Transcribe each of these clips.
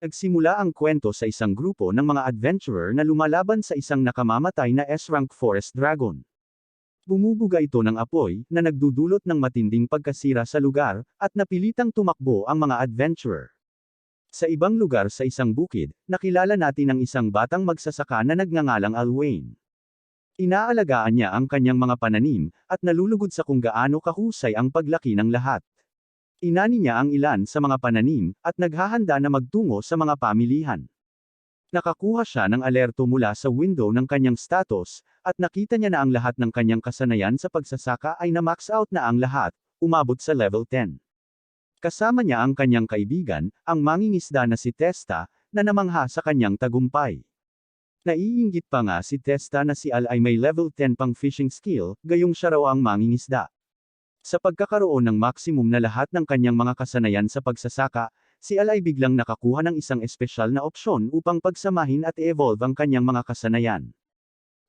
Nagsimula ang kwento sa isang grupo ng mga adventurer na lumalaban sa isang nakamamatay na S-rank forest dragon. Bumubuga ito ng apoy, na nagdudulot ng matinding pagkasira sa lugar, at napilitang tumakbo ang mga adventurer. Sa ibang lugar sa isang bukid, nakilala natin ang isang batang magsasaka na nagngangalang Alwayne. Inaalagaan niya ang kanyang mga pananim, at nalulugod sa kung gaano kahusay ang paglaki ng lahat. Inani niya ang ilan sa mga pananim, at naghahanda na magtungo sa mga pamilihan. Nakakuha siya ng alerto mula sa window ng kanyang status, at nakita niya na ang lahat ng kanyang kasanayan sa pagsasaka ay na-max out na ang lahat, umabot sa level 10. Kasama niya ang kanyang kaibigan, ang mangingisda na si Testa, na namangha sa kanyang tagumpay. Naiinggit pa nga si Testa na si Al ay may level 10 pang fishing skill, gayong siya raw ang mangingisda. Sa pagkakaroon ng maximum na lahat ng kanyang mga kasanayan sa pagsasaka, si Al ay biglang nakakuha ng isang espesyal na opsyon upang pagsamahin at i-evolve ang kanyang mga kasanayan.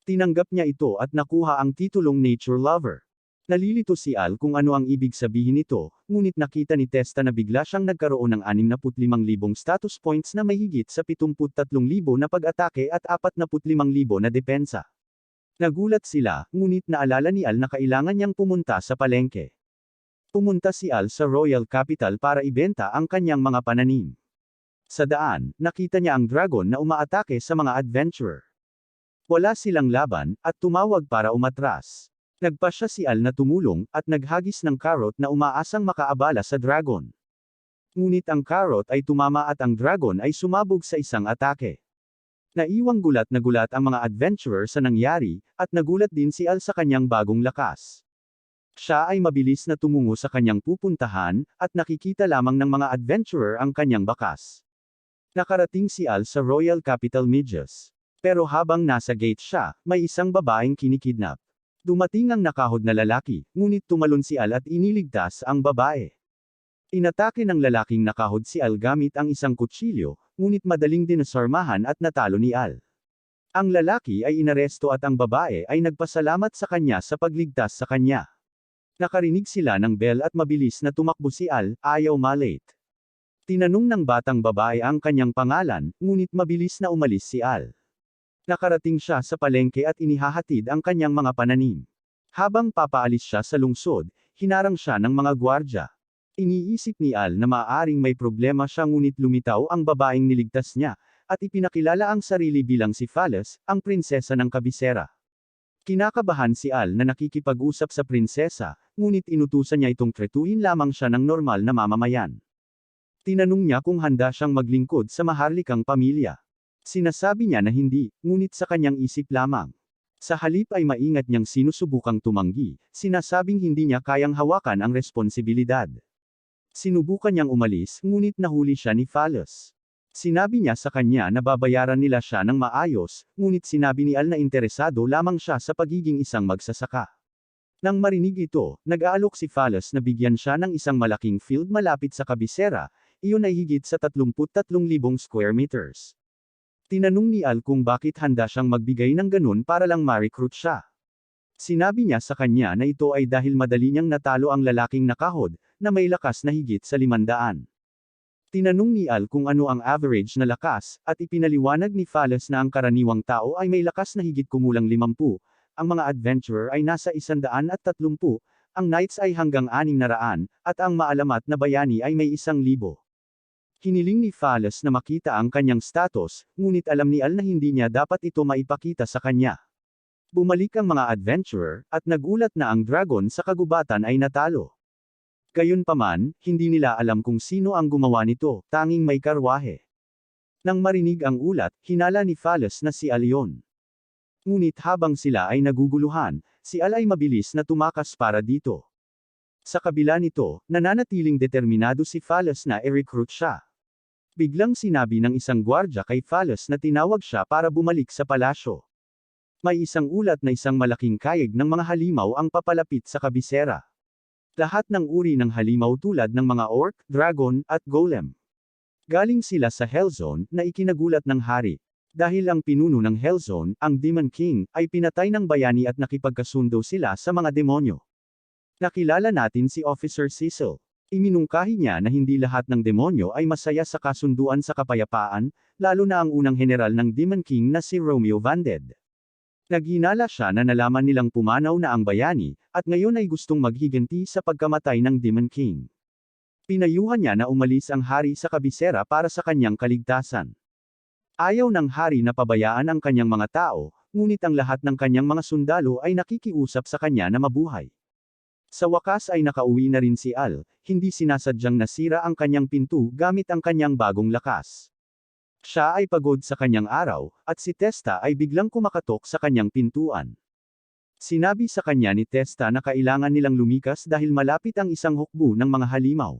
Tinanggap niya ito at nakuha ang titulong Nature Lover. Nalilito si Al kung ano ang ibig sabihin nito, ngunit nakita ni Testa na bigla siyang nagkaroon ng 65,000 status points na may higit sa 73,000 na pag-atake at 45,000 na depensa. Nagulat sila, ngunit naalala ni Al na kailangan niyang pumunta sa palengke. Pumunta si Al sa Royal Capital para ibenta ang kanyang mga pananim. Sa daan, nakita niya ang dragon na umaatake sa mga adventurer. Wala silang laban, at tumawag para umatras. Nagpasya si Al na tumulong, at naghagis ng carrot na umaasang makaabala sa dragon. Ngunit ang carrot ay tumama at ang dragon ay sumabog sa isang atake. Naiwang gulat na gulat ang mga adventurer sa nangyari, at nagulat din si Al sa kanyang bagong lakas. Siya ay mabilis na tumungo sa kanyang pupuntahan, at nakikita lamang ng mga adventurer ang kanyang bakas. Nakarating si Al sa Royal Capital Midges. Pero habang nasa gate siya, may isang babaeng kinikidnap. Dumating ang nakahod na lalaki, ngunit tumalon si Al at iniligtas ang babae. Inatake ng lalaking nakahod si Al gamit ang isang kutsilyo, ngunit madaling dinasarmahan at natalo ni Al. Ang lalaki ay inaresto at ang babae ay nagpasalamat sa kanya sa pagligtas sa kanya. Nakarinig sila ng bell at mabilis na tumakbo si Al, ayaw malate. Tinanong ng batang babae ang kanyang pangalan, ngunit mabilis na umalis si Al. Nakarating siya sa palengke at inihahatid ang kanyang mga pananim. Habang papaalis siya sa lungsod, hinarang siya ng mga gwardya. Iniisip ni Al na maaaring may problema siya ngunit lumitaw ang babaeng niligtas niya, at ipinakilala ang sarili bilang si Phallus, ang prinsesa ng kabisera. Kinakabahan si Al na nakikipag-usap sa prinsesa, ngunit inutusan niya itong tretuhin lamang siya ng normal na mamamayan. Tinanong niya kung handa siyang maglingkod sa maharlikang pamilya. Sinasabi niya na hindi, ngunit sa kanyang isip lamang. Sa halip ay maingat niyang sinusubukang tumanggi, sinasabing hindi niya kayang hawakan ang responsibilidad. Sinubukan niyang umalis, ngunit nahuli siya ni Phallus. Sinabi niya sa kanya na babayaran nila siya ng maayos, ngunit sinabi ni Al na interesado lamang siya sa pagiging isang magsasaka. Nang marinig ito, nag-aalok si Phallus na bigyan siya ng isang malaking field malapit sa kabisera, iyon ay higit sa 33,000 square meters. Tinanong ni Al kung bakit handa siyang magbigay ng ganun para lang ma-recruit siya. Sinabi niya sa kanya na ito ay dahil madali niyang natalo ang lalaking nakahod, na may lakas na higit sa 500. Tinanong ni Al kung ano ang average na lakas, at ipinaliwanag ni Phallus na ang karaniwang tao ay may lakas na higit kumulang 50, ang mga adventurer ay nasa 130, ang knights ay hanggang 600, at ang maalamat na bayani ay may 1,000. Hiniling ni Phallus na makita ang kanyang status, ngunit alam ni Al na hindi niya dapat ito maipakita sa kanya. Bumalik ang mga adventurer, at nagulat na ang dragon sa kagubatan ay natalo. Gayunpaman, hindi nila alam kung sino ang gumawa nito, tanging may karwahe. Nang marinig ang ulat, hinala ni Phallus na si Al yun. Ngunit habang sila ay naguguluhan, si Al ay mabilis na tumakas para dito. Sa kabila nito, nananatiling determinado si Phallus na i-recruit siya. Biglang sinabi ng isang gwardya kay Phallus na tinawag siya para bumalik sa palasyo. May isang ulat na isang malaking kayig ng mga halimaw ang papalapit sa kabisera. Lahat ng uri ng halimaw tulad ng mga orc, dragon, at golem. Galing sila sa Hellzone, na ikinagulat ng hari. Dahil ang pinuno ng Hellzone, ang Demon King, ay pinatay ng bayani at nakipagkasundo sila sa mga demonyo. Nakilala natin si Officer Cecil. Iminungkahi niya na hindi lahat ng demonyo ay masaya sa kasunduan sa kapayapaan, lalo na ang unang general ng Demon King na si Romeo Vanded. Naghinala siya na nalaman nilang pumanaw na ang bayani, at ngayon ay gustong maghiganti sa pagkamatay ng Demon King. Pinayuhan niya na umalis ang hari sa kabisera para sa kanyang kaligtasan. Ayaw ng hari na pabayaan ang kanyang mga tao, ngunit ang lahat ng kanyang mga sundalo ay nakikiusap sa kanya na mabuhay. Sa wakas ay nakauwi na rin si Al, hindi sinasadyang nasira ang kanyang pinto gamit ang kanyang bagong lakas. Siya ay pagod sa kanyang araw, at si Testa ay biglang kumakatok sa kanyang pintuan. Sinabi sa kanya ni Testa na kailangan nilang lumikas dahil malapit ang isang hukbo ng mga halimaw.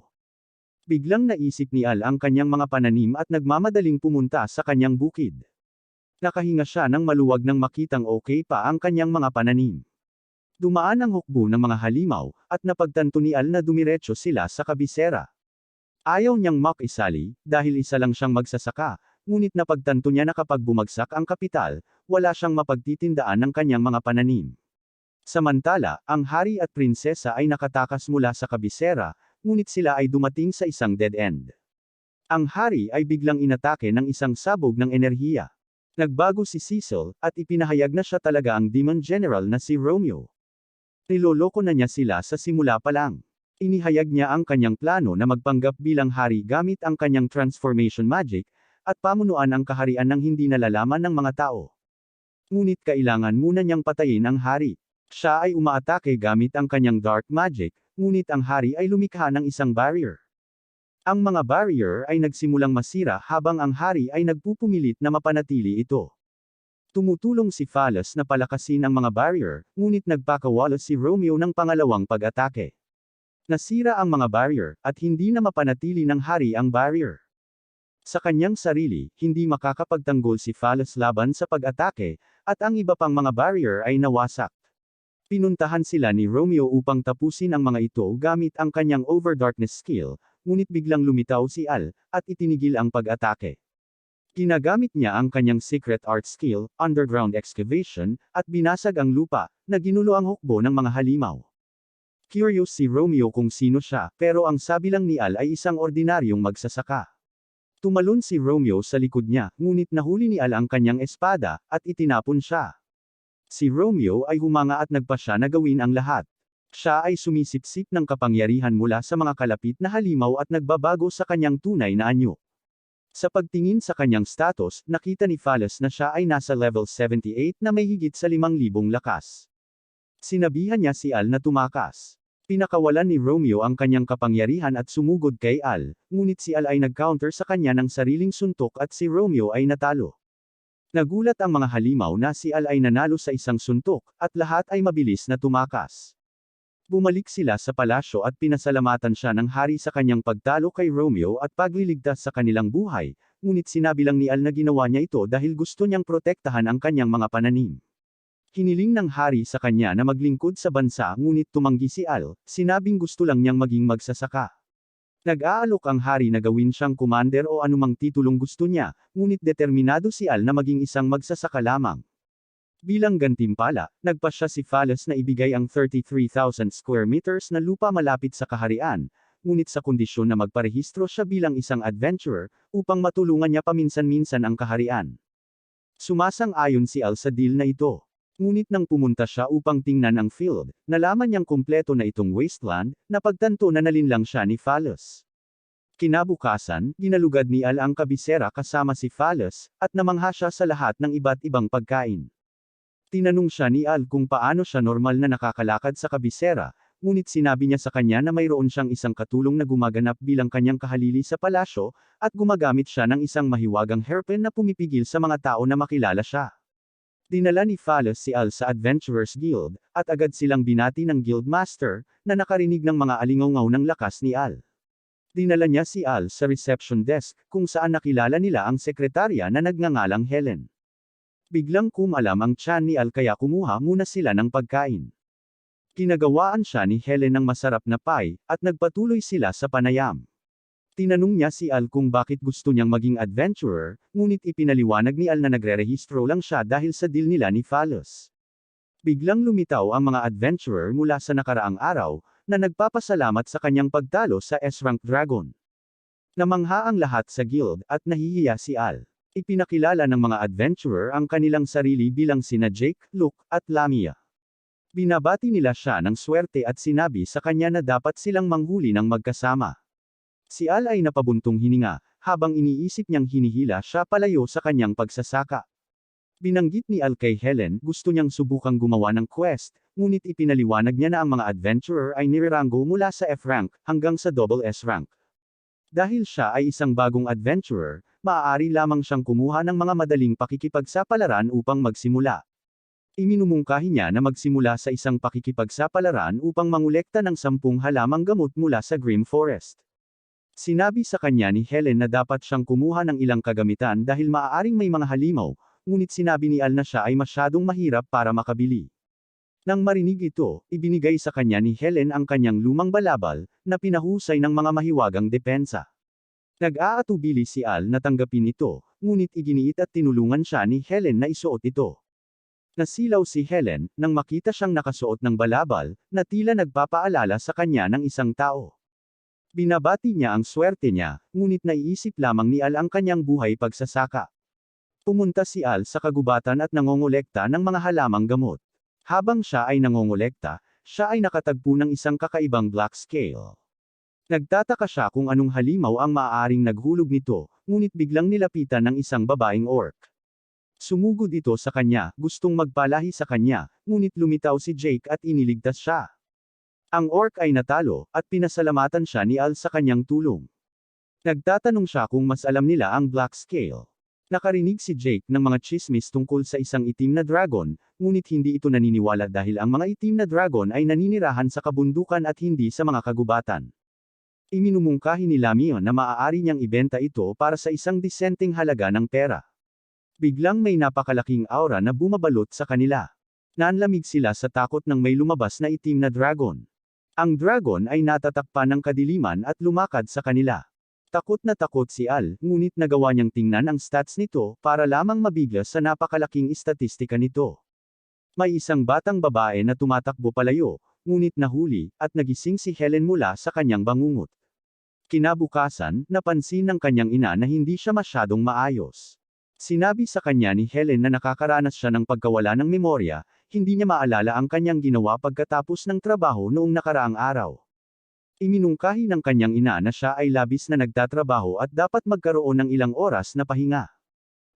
Biglang naisip ni Al ang kanyang mga pananim at nagmamadaling pumunta sa kanyang bukid. Nakahinga siya nang maluwag nang makitang okay pa ang kanyang mga pananim. Dumaan ang hukbo ng mga halimaw, at napagtanto ni Al na dumiretso sila sa kabisera. Ayaw niyang makisali, dahil isa lang siyang magsasaka, ngunit napagtanto niya na kapag bumagsak ang kapital, wala siyang mapagtitindaan ng kanyang mga pananim. Samantala, ang hari at prinsesa ay nakatakas mula sa kabisera, ngunit sila ay dumating sa isang dead end. Ang hari ay biglang inatake ng isang sabog ng enerhiya. Nagbago si Cecil, at ipinahayag na siya talaga ang Demon General na si Romeo. Niloloko na niya sila sa simula pa lang. Inihayag niya ang kanyang plano na magpanggap bilang hari gamit ang kanyang transformation magic, at pamunuan ang kaharian ng hindi nalalaman ng mga tao. Ngunit kailangan muna niyang patayin ang hari. Siya ay umaatake gamit ang kanyang dark magic, ngunit ang hari ay lumikha ng isang barrier. Ang mga barrier ay nagsimulang masira habang ang hari ay nagpupumilit na mapanatili ito. Tumutulong si Phalos na palakasin ang mga barrier, ngunit nagpakawala si Romeo ng pangalawang pag-atake. Nasira ang mga barrier, at hindi na mapanatili ng hari ang barrier. Sa kanyang sarili, hindi makakapagtanggol si Phalos laban sa pag-atake, at ang iba pang mga barrier ay nawasak. Pinuntahan sila ni Romeo upang tapusin ang mga ito gamit ang kanyang Overdarkness skill, ngunit biglang lumitaw si Al, at itinigil ang pag-atake. Ginagamit niya ang kanyang secret art skill, underground excavation, at binasag ang lupa, na ginulo ang hukbo ng mga halimaw. Curious si Romeo kung sino siya, pero ang sabi lang ni Al ay isang ordinaryong magsasaka. Tumalon si Romeo sa likod niya, ngunit nahuli ni Al ang kanyang espada, at itinapon siya. Si Romeo ay humanga at nagpa siya na gawin ang lahat. Siya ay sumisipsip ng kapangyarihan mula sa mga kalapit na halimaw at nagbabago sa kanyang tunay na anyo. Sa pagtingin sa kanyang status, nakita ni Phalos na siya ay nasa level 78 na may higit sa 5,000 lakas. Sinabihan niya si Al na tumakas. Pinakawalan ni Romeo ang kanyang kapangyarihan at sumugod kay Al, ngunit si Al ay nag-counter sa kanya ng sariling suntok at si Romeo ay natalo. Nagulat ang mga halimaw na si Al ay nanalo sa isang suntok, at lahat ay mabilis na tumakas. Bumalik sila sa palasyo at pinasalamatan siya ng hari sa kanyang pagtalo kay Romeo at pagliligtas sa kanilang buhay, ngunit sinabi lang ni Al na ginawa niya ito dahil gusto niyang protektahan ang kanyang mga pananim. Hiniling ng hari sa kanya na maglingkod sa bansa ngunit tumanggi si Al, sinabing gusto lang niyang maging magsasaka. Nag-aalok ang hari na gawin siyang commander o anumang titulong gusto niya, ngunit determinado si Al na maging isang magsasaka lamang. Bilang gantimpala, nagpasya si Phalos na ibigay ang 33,000 square meters na lupa malapit sa kaharian, ngunit sa kondisyon na magparehistro siya bilang isang adventurer, upang matulungan niya paminsan-minsan ang kaharian. Sumasang-ayon si Al sa deal na ito. Ngunit nang pumunta siya upang tingnan ang field, nalaman niyang kumpleto na itong wasteland, napagtanto na nalinlang siya ni Phalos. Kinabukasan, ginalugad ni Al ang kabisera kasama si Phalos, at namangha siya sa lahat ng iba't ibang pagkain. Tinanong siya ni Al kung paano siya normal na nakakalakad sa kabisera, ngunit sinabi niya sa kanya na mayroon siyang isang katulong na gumaganap bilang kanyang kahalili sa palasyo, at gumagamit siya ng isang mahiwagang hairpin na pumipigil sa mga tao na makilala siya. Dinala ni Phalos si Al sa Adventurers Guild, at agad silang binati ng Guildmaster, na nakarinig ng mga alingaw ng lakas ni Al. Dinala niya si Al sa reception desk, kung saan nakilala nila ang sekretarya na nagngangalang Helen. Biglang kumalam ang tiyan ni Al kaya kumuha muna sila ng pagkain. Kinagawaan siya ni Helen ng masarap na pie, at nagpatuloy sila sa panayam. Tinanong niya si Al kung bakit gusto niyang maging adventurer, ngunit ipinaliwanag ni Al na nagre-rehistro lang siya dahil sa deal nila ni Phalos. Biglang lumitaw ang mga adventurer mula sa nakaraang araw, na nagpapasalamat sa kanyang pagtalo sa S-rank dragon. Namangha ang lahat sa guild at nahihiya si Al. Ipinakilala ng mga adventurer ang kanilang sarili bilang sina Jake, Luke, at Lamia. Binabati nila siya ng swerte at sinabi sa kanya na dapat silang manghuli ng magkasama. Si Al ay napabuntong hininga, habang iniisip niyang hinihila siya palayo sa kanyang pagsasaka. Binanggit ni Al kay Helen, gusto niyang subukang gumawa ng quest, ngunit ipinaliwanag niya na ang mga adventurer ay niranggo mula sa F-rank, hanggang sa double S-rank. Dahil siya ay isang bagong adventurer, maaari lamang siyang kumuha ng mga madaling pakikipagsapalaran upang magsimula. Iminumungkahi niya na magsimula sa isang pakikipagsapalaran upang mangolekta ng 10 halamang gamot mula sa Grim Forest. Sinabi sa kanya ni Helen na dapat siyang kumuha ng ilang kagamitan dahil maaaring may mga halimaw, ngunit sinabi ni Al na siya ay masyadong mahirap para makabili. Nang marinig ito, ibinigay sa kanya ni Helen ang kanyang lumang balabal, na pinahusay ng mga mahiwagang depensa. Nag-aatubili si Al na tanggapin ito, ngunit iginiit at tinulungan siya ni Helen na isuot ito. Nasilaw si Helen, nang makita siyang nakasuot ng balabal, na tila nagpapaalala sa kanya ng isang tao. Binabati niya ang swerte niya, ngunit naiisip lamang ni Al ang kanyang buhay pagsasaka. Pumunta si Al sa kagubatan at nangongolekta ng mga halamang gamot. Habang siya ay nangongolekta, siya ay nakatagpo ng isang kakaibang black scale. Nagtataka siya kung anong halimaw ang maaaring naghulog nito, ngunit biglang nilapitan ng isang babaeng orc. Sumugod ito sa kanya, gustong magpalahi sa kanya, ngunit lumitaw si Jake at iniligtas siya. Ang orc ay natalo, at pinasalamatan siya ni Al sa kanyang tulong. Nagtatanong siya kung mas alam nila ang black scale. Nakarinig si Jake ng mga chismis tungkol sa isang itim na dragon, ngunit hindi ito naniniwala dahil ang mga itim na dragon ay naninirahan sa kabundukan at hindi sa mga kagubatan. Iminumungkahi ni Lamia na maaari niyang ibenta ito para sa isang disenteng halaga ng pera. Biglang may napakalaking aura na bumabalot sa kanila. Nanlamig sila sa takot nang may lumabas na itim na dragon. Ang dragon ay natatakpan ng kadiliman at lumakad sa kanila. Takot na takot si Al, ngunit nagawa niyang tingnan ang stats nito para lamang mabigla sa napakalaking istatistika nito. May isang batang babae na tumatakbo palayo, ngunit nahuli, at nagising si Helen mula sa kanyang bangungot. Kinabukasan, napansin ng kanyang ina na hindi siya masyadong maayos. Sinabi sa kanya ni Helen na nakakaranas siya ng pagkawala ng memorya, hindi niya maalala ang kanyang ginawa pagkatapos ng trabaho noong nakaraang araw. Iminungkahi ng kanyang ina na siya ay labis na nagtatrabaho at dapat magkaroon ng ilang oras na pahinga.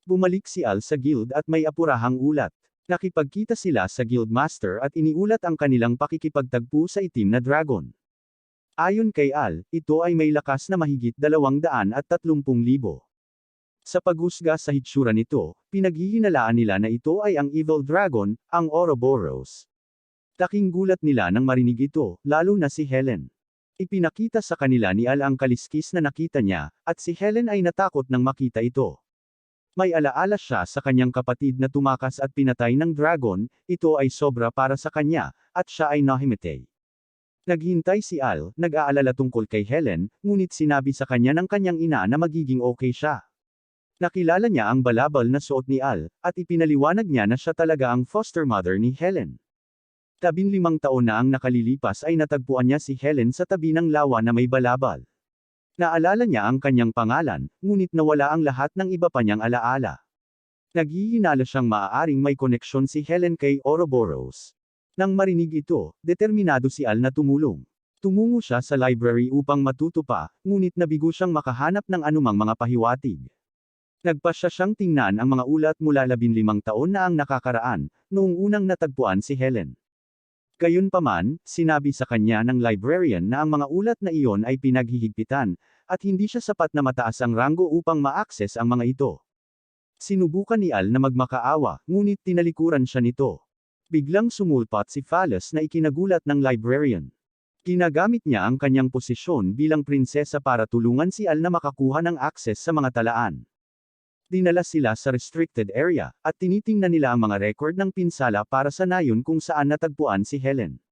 Bumalik si Al sa guild at may apurahang ulat. Nakipagkita sila sa guildmaster at iniulat ang kanilang pakikipagtagpo sa itim na dragon. Ayon kay Al, ito ay may lakas na mahigit 230,000. Sa paghusga sa hitsura nito, pinaghihinalaan nila na ito ay ang evil dragon, ang Ouroboros. Laking gulat nila nang marinig ito, lalo na si Helen. Ipinakita sa kanila ni Al ang kaliskis na nakita niya, at si Helen ay natakot nang makita ito. May alaala siya sa kanyang kapatid na tumakas at pinatay ng dragon, ito ay sobra para sa kanya, at siya ay nahimatay. Naghintay si Al, nag-aalala tungkol kay Helen, ngunit sinabi sa kanya ng kanyang ina na magiging okay siya. Nakilala niya ang balabal na suot ni Al, at ipinaliwanag niya na siya talaga ang foster mother ni Helen. 15 taon na ang nakalilipas ay natagpuan niya si Helen sa tabi ng lawa na may balabal. Naalala niya ang kanyang pangalan, ngunit nawala ang lahat ng iba pa niyang alaala. Naghihinala siyang maaaring may koneksyon si Helen kay Ouroboros. Nang marinig ito, determinado si Al na tumulong. Tumungo siya sa library upang matuto pa, ngunit nabigo siyang makahanap ng anumang mga pahiwatig. Nagpasya siyang tingnan ang mga ulat mula 15 taon na ang nakakaraan, noong unang natagpuan si Helen. Gayunpaman, sinabi sa kanya ng librarian na ang mga ulat na iyon ay pinaghihigpitan, at hindi siya sapat na mataas ang ranggo upang ma-access ang mga ito. Sinubukan ni Al na magmakaawa, ngunit tinalikuran siya nito. Biglang sumulpat si Phallus na ikinagulat ng librarian. Ginagamit niya ang kanyang posisyon bilang prinsesa para tulungan si Al na makakuha ng access sa mga talaan. Dinala sila sa restricted area, at tinitingnan nila ang mga record ng pinsala para sa nayon kung saan natagpuan si Helen.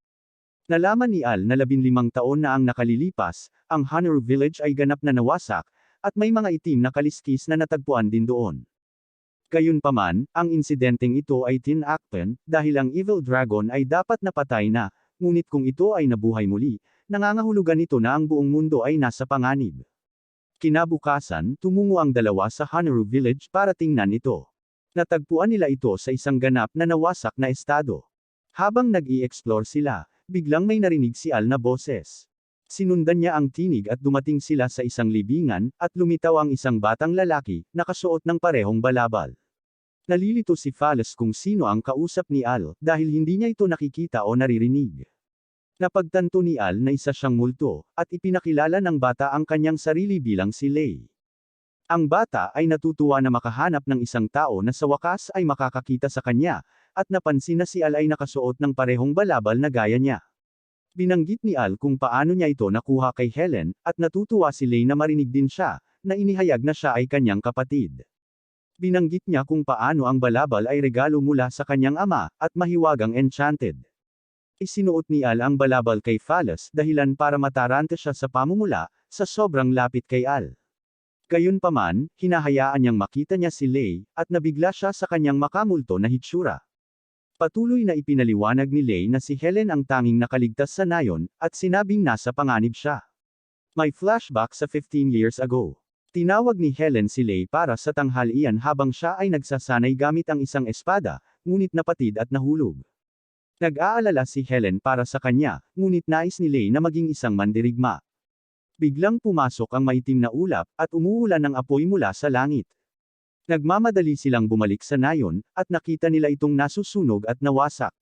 Nalaman ni Al na 15 taon na ang nakalilipas, ang Hanaru Village ay ganap na nawasak, at may mga itim na kaliskis na natagpuan din doon. Gayunpaman, ang insidenteng ito ay tinakpan, dahil ang evil dragon ay dapat napatay na, ngunit kung ito ay nabuhay muli, nangangahulugan ito na ang buong mundo ay nasa panganib. Kinabukasan, tumungo ang dalawa sa Hanaru Village para tingnan ito. Natagpuan nila ito sa isang ganap na nawasak na estado. Habang nag-i-explore sila, biglang may narinig si Al na boses. Sinundan niya ang tinig at dumating sila sa isang libingan, at lumitaw ang isang batang lalaki, nakasuot ng parehong balabal. Nalilito si Phallus kung sino ang kausap ni Al, dahil hindi niya ito nakikita o naririnig. Napagtanto ni Al na isa siyang multo, at ipinakilala ng bata ang kanyang sarili bilang si Lei. Ang bata ay natutuwa na makahanap ng isang tao na sa wakas ay makakakita sa kanya, at napansin na si Al ay nakasuot ng parehong balabal na gaya niya. Binanggit ni Al kung paano niya ito nakuha kay Helen, at natutuwa si Lei na marinig din siya, na inihayag na siya ay kanyang kapatid. Binanggit niya kung paano ang balabal ay regalo mula sa kanyang ama, at mahiwagang enchanted. Isinuot ni Al ang balabal kay Phallus dahilan para matarante siya sa pamumula, sa sobrang lapit kay Al. Gayunpaman, hinahayaan niyang makita niya si Lei, at nabigla siya sa kanyang makamulto na hitsura. Patuloy na ipinaliwanag ni Lei na si Helen ang tanging nakaligtas sa nayon, at sinabing nasa panganib siya. May flashback sa 15 years ago. Tinawag ni Helen si Lei para sa tanghalian habang siya ay nagsasanay gamit ang isang espada, ngunit napatid at nahulog. Nag-aalala si Helen para sa kanya, ngunit nais ni Lei na maging isang mandirigma. Biglang pumasok ang maitim na ulap, at umuulan ng apoy mula sa langit. Nagmamadali silang bumalik sa nayon, at nakita nila itong nasusunog at nawasak.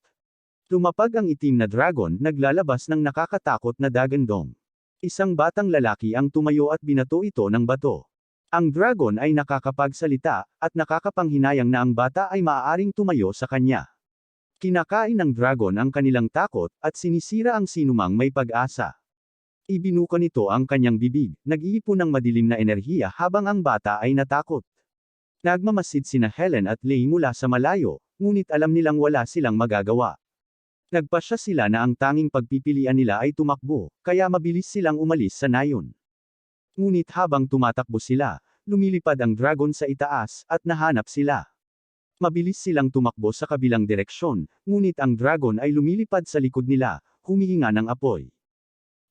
Lumapag ang itim na dragon, naglalabas ng nakakatakot na dagandong. Isang batang lalaki ang tumayo at binato ito ng bato. Ang dragon ay nakakapagsalita, at nakakapanghinayang na ang bata ay maaaring tumayo sa kanya. Kinakain ng dragon ang kanilang takot, at sinisira ang sinumang may pag-asa. Ibinuka nito ang kanyang bibig, nag-iipon ng madilim na enerhiya habang ang bata ay natakot. Nagmamasid sina Helen at Lei mula sa malayo, ngunit alam nilang wala silang magagawa. Nagpasya sila na ang tanging pagpipilian nila ay tumakbo, kaya mabilis silang umalis sa nayon. Ngunit habang tumatakbo sila, lumilipad ang dragon sa itaas, at nahanap sila. Mabilis silang tumakbo sa kabilang direksyon, ngunit ang dragon ay lumilipad sa likod nila, humihinga ng apoy.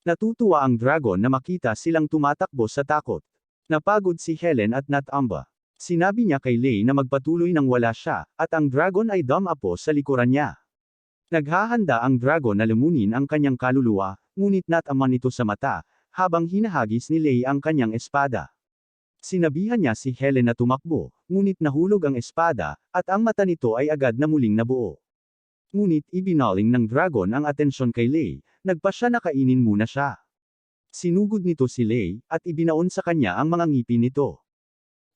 Natutuwa ang dragon na makita silang tumatakbo sa takot. Napagod si Helen at natamba. Sinabi niya kay Lei na magpatuloy nang wala siya, at ang dragon ay dumapo sa likuran niya. Naghahanda ang dragon na lumunin ang kanyang kaluluwa, ngunit nataman ito sa mata, habang hinahagis ni Lei ang kanyang espada. Sinabihan niya si Helen na tumakbo, ngunit nahulog ang espada, at ang mata nito ay agad na muling nabuo. Ngunit ibinaling ng dragon ang atensyon kay Lei, nagpasya na kainin muna siya. Sinugod nito si Lei, at ibinaon sa kanya ang mga ngipin nito.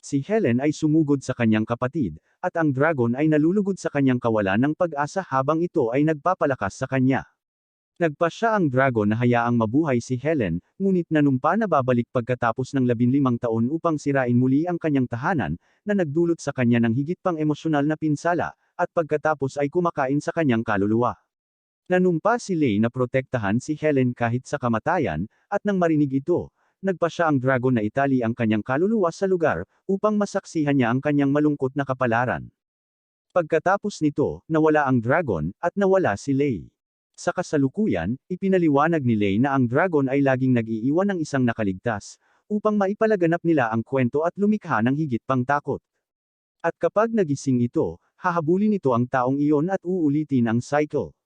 Si Helen ay sumugod sa kanyang kapatid, at ang dragon ay nalulugod sa kanyang kawalan ng pag-asa habang ito ay nagpapalakas sa kanya. Nagpasya ang dragon na hayaang mabuhay si Helen, ngunit nanumpa na babalik pagkatapos ng 15 taon upang sirain muli ang kanyang tahanan, na nagdulot sa kanya ng higit pang emosyonal na pinsala, at pagkatapos ay kumakain sa kanyang kaluluwa. Nanumpa si Lei na protektahan si Helen kahit sa kamatayan, at nang marinig ito, nagpasya ang dragon na itali ang kanyang kaluluwa sa lugar, upang masaksihan niya ang kanyang malungkot na kapalaran. Pagkatapos nito, nawala ang dragon, at nawala si Lei. Sa kasalukuyan, ipinaliwanag ni Lei na ang dragon ay laging nag-iiwan ng isang nakaligtas, upang maipalaganap nila ang kwento at lumikha ng higit pang takot. At kapag nagising ito, hahabulin ito ang taong iyon at uulitin ang cycle.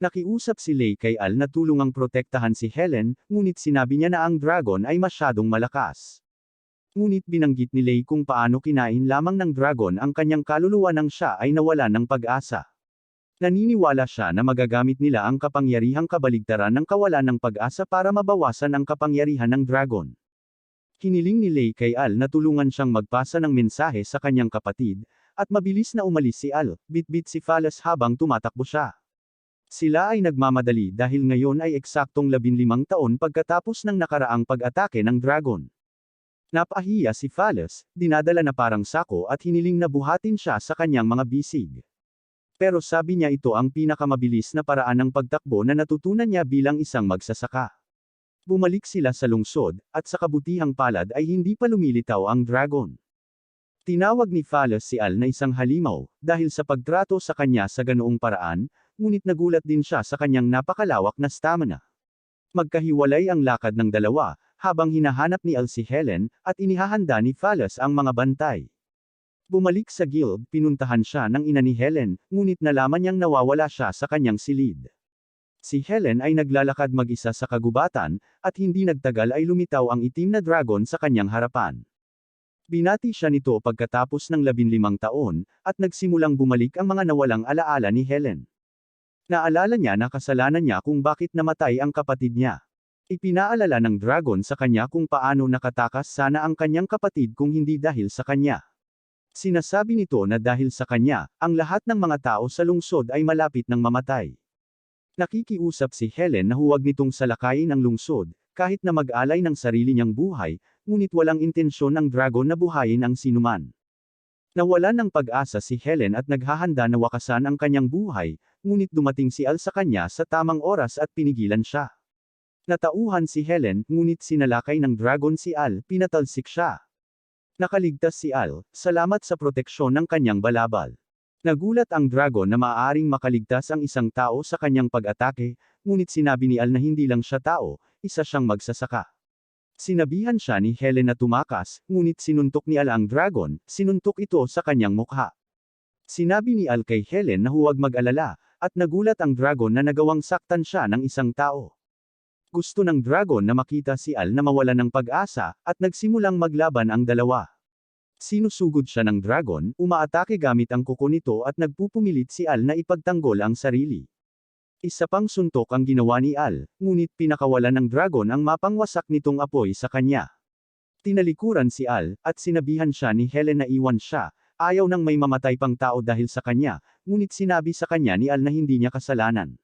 Nakiusap si Lei kay Al na tulungang protektahan si Helen, ngunit sinabi niya na ang dragon ay masyadong malakas. Ngunit binanggit ni Lei kung paano kinain lamang ng dragon ang kanyang kaluluwa nang siya ay nawalan ng pag-asa. Naniniwala siya na magagamit nila ang kapangyarihang kabaligtaran ng kawalan ng pag-asa para mabawasan ang kapangyarihan ng dragon. Hiniling ni Lei kay Al na tulungan siyang magpasa ng mensahe sa kanyang kapatid, at mabilis na umalis si Al, bitbit si Phallus habang tumatakbo siya. Sila ay nagmamadali dahil ngayon ay eksaktong 15 taon pagkatapos ng nakaraang pag-atake ng dragon. Napahiya si Phallus, dinadala na parang sako at hiniling na buhatin siya sa kanyang mga bisig. Pero sabi niya ito ang pinakamabilis na paraan ng pagtakbo na natutunan niya bilang isang magsasaka. Bumalik sila sa lungsod, at sa kabutihang palad ay hindi pa lumilitaw ang dragon. Tinawag ni Phallus si Al na isang halimaw, dahil sa pagtrato sa kanya sa ganoong paraan, ngunit nagulat din siya sa kanyang napakalawak na stamina. Magkahiwalay ang lakad ng dalawa, habang hinahanap ni Al si Helen, at inihahanda ni Phalos ang mga bantay. Bumalik sa guild, pinuntahan siya ng ina ni Helen, ngunit nalaman niyang nawawala siya sa kanyang silid. Si Helen ay naglalakad mag-isa sa kagubatan, at hindi nagtagal ay lumitaw ang itim na dragon sa kanyang harapan. Binati siya nito pagkatapos ng 15 taon, at nagsimulang bumalik ang mga nawalang alaala ni Helen. Naalala niya na kasalanan niya kung bakit namatay ang kapatid niya. Ipinaalala ng dragon sa kanya kung paano nakatakas sana ang kanyang kapatid kung hindi dahil sa kanya. Sinasabi nito na dahil sa kanya, ang lahat ng mga tao sa lungsod ay malapit ng mamatay. Nakikiusap si Helen na huwag nitong salakayin ang lungsod, kahit na mag-alay ng sarili niyang buhay, ngunit walang intensyon ng dragon na buhayin ang sinuman. Nawalan ng pag-asa si Helen at naghahanda na wakasan ang kanyang buhay, ngunit dumating si Al sa kanya sa tamang oras at pinigilan siya. Natauhan si Helen, ngunit sinalakay ng dragon si Al, pinatalsik siya. Nakaligtas si Al, salamat sa proteksyon ng kanyang balabal. Nagulat ang dragon na maaaring makaligtas ang isang tao sa kanyang pag-atake, ngunit sinabi ni Al na hindi lang siya tao, isa siyang magsasaka. Sinabihan siya ni Helen na tumakas, ngunit sinuntok ni Al ang dragon, sinuntok ito sa kanyang mukha. Sinabi ni Al kay Helen na huwag mag-alala, at nagulat ang dragon na nagawang saktan siya ng isang tao. Gusto ng dragon na makita si Al na mawala ng pag-asa, at nagsimulang maglaban ang dalawa. Sinusugod siya ng dragon, umaatake gamit ang kuko nito at nagpupumilit si Al na ipagtanggol ang sarili. Isa pang suntok ang ginawa ni Al, ngunit pinakawalan ng dragon ang mapangwasak nitong apoy sa kanya. Tinalikuran si Al, at sinabihan siya ni Helen na iwan siya, ayaw nang may mamatay pang tao dahil sa kanya, ngunit sinabi sa kanya ni Al na hindi niya kasalanan.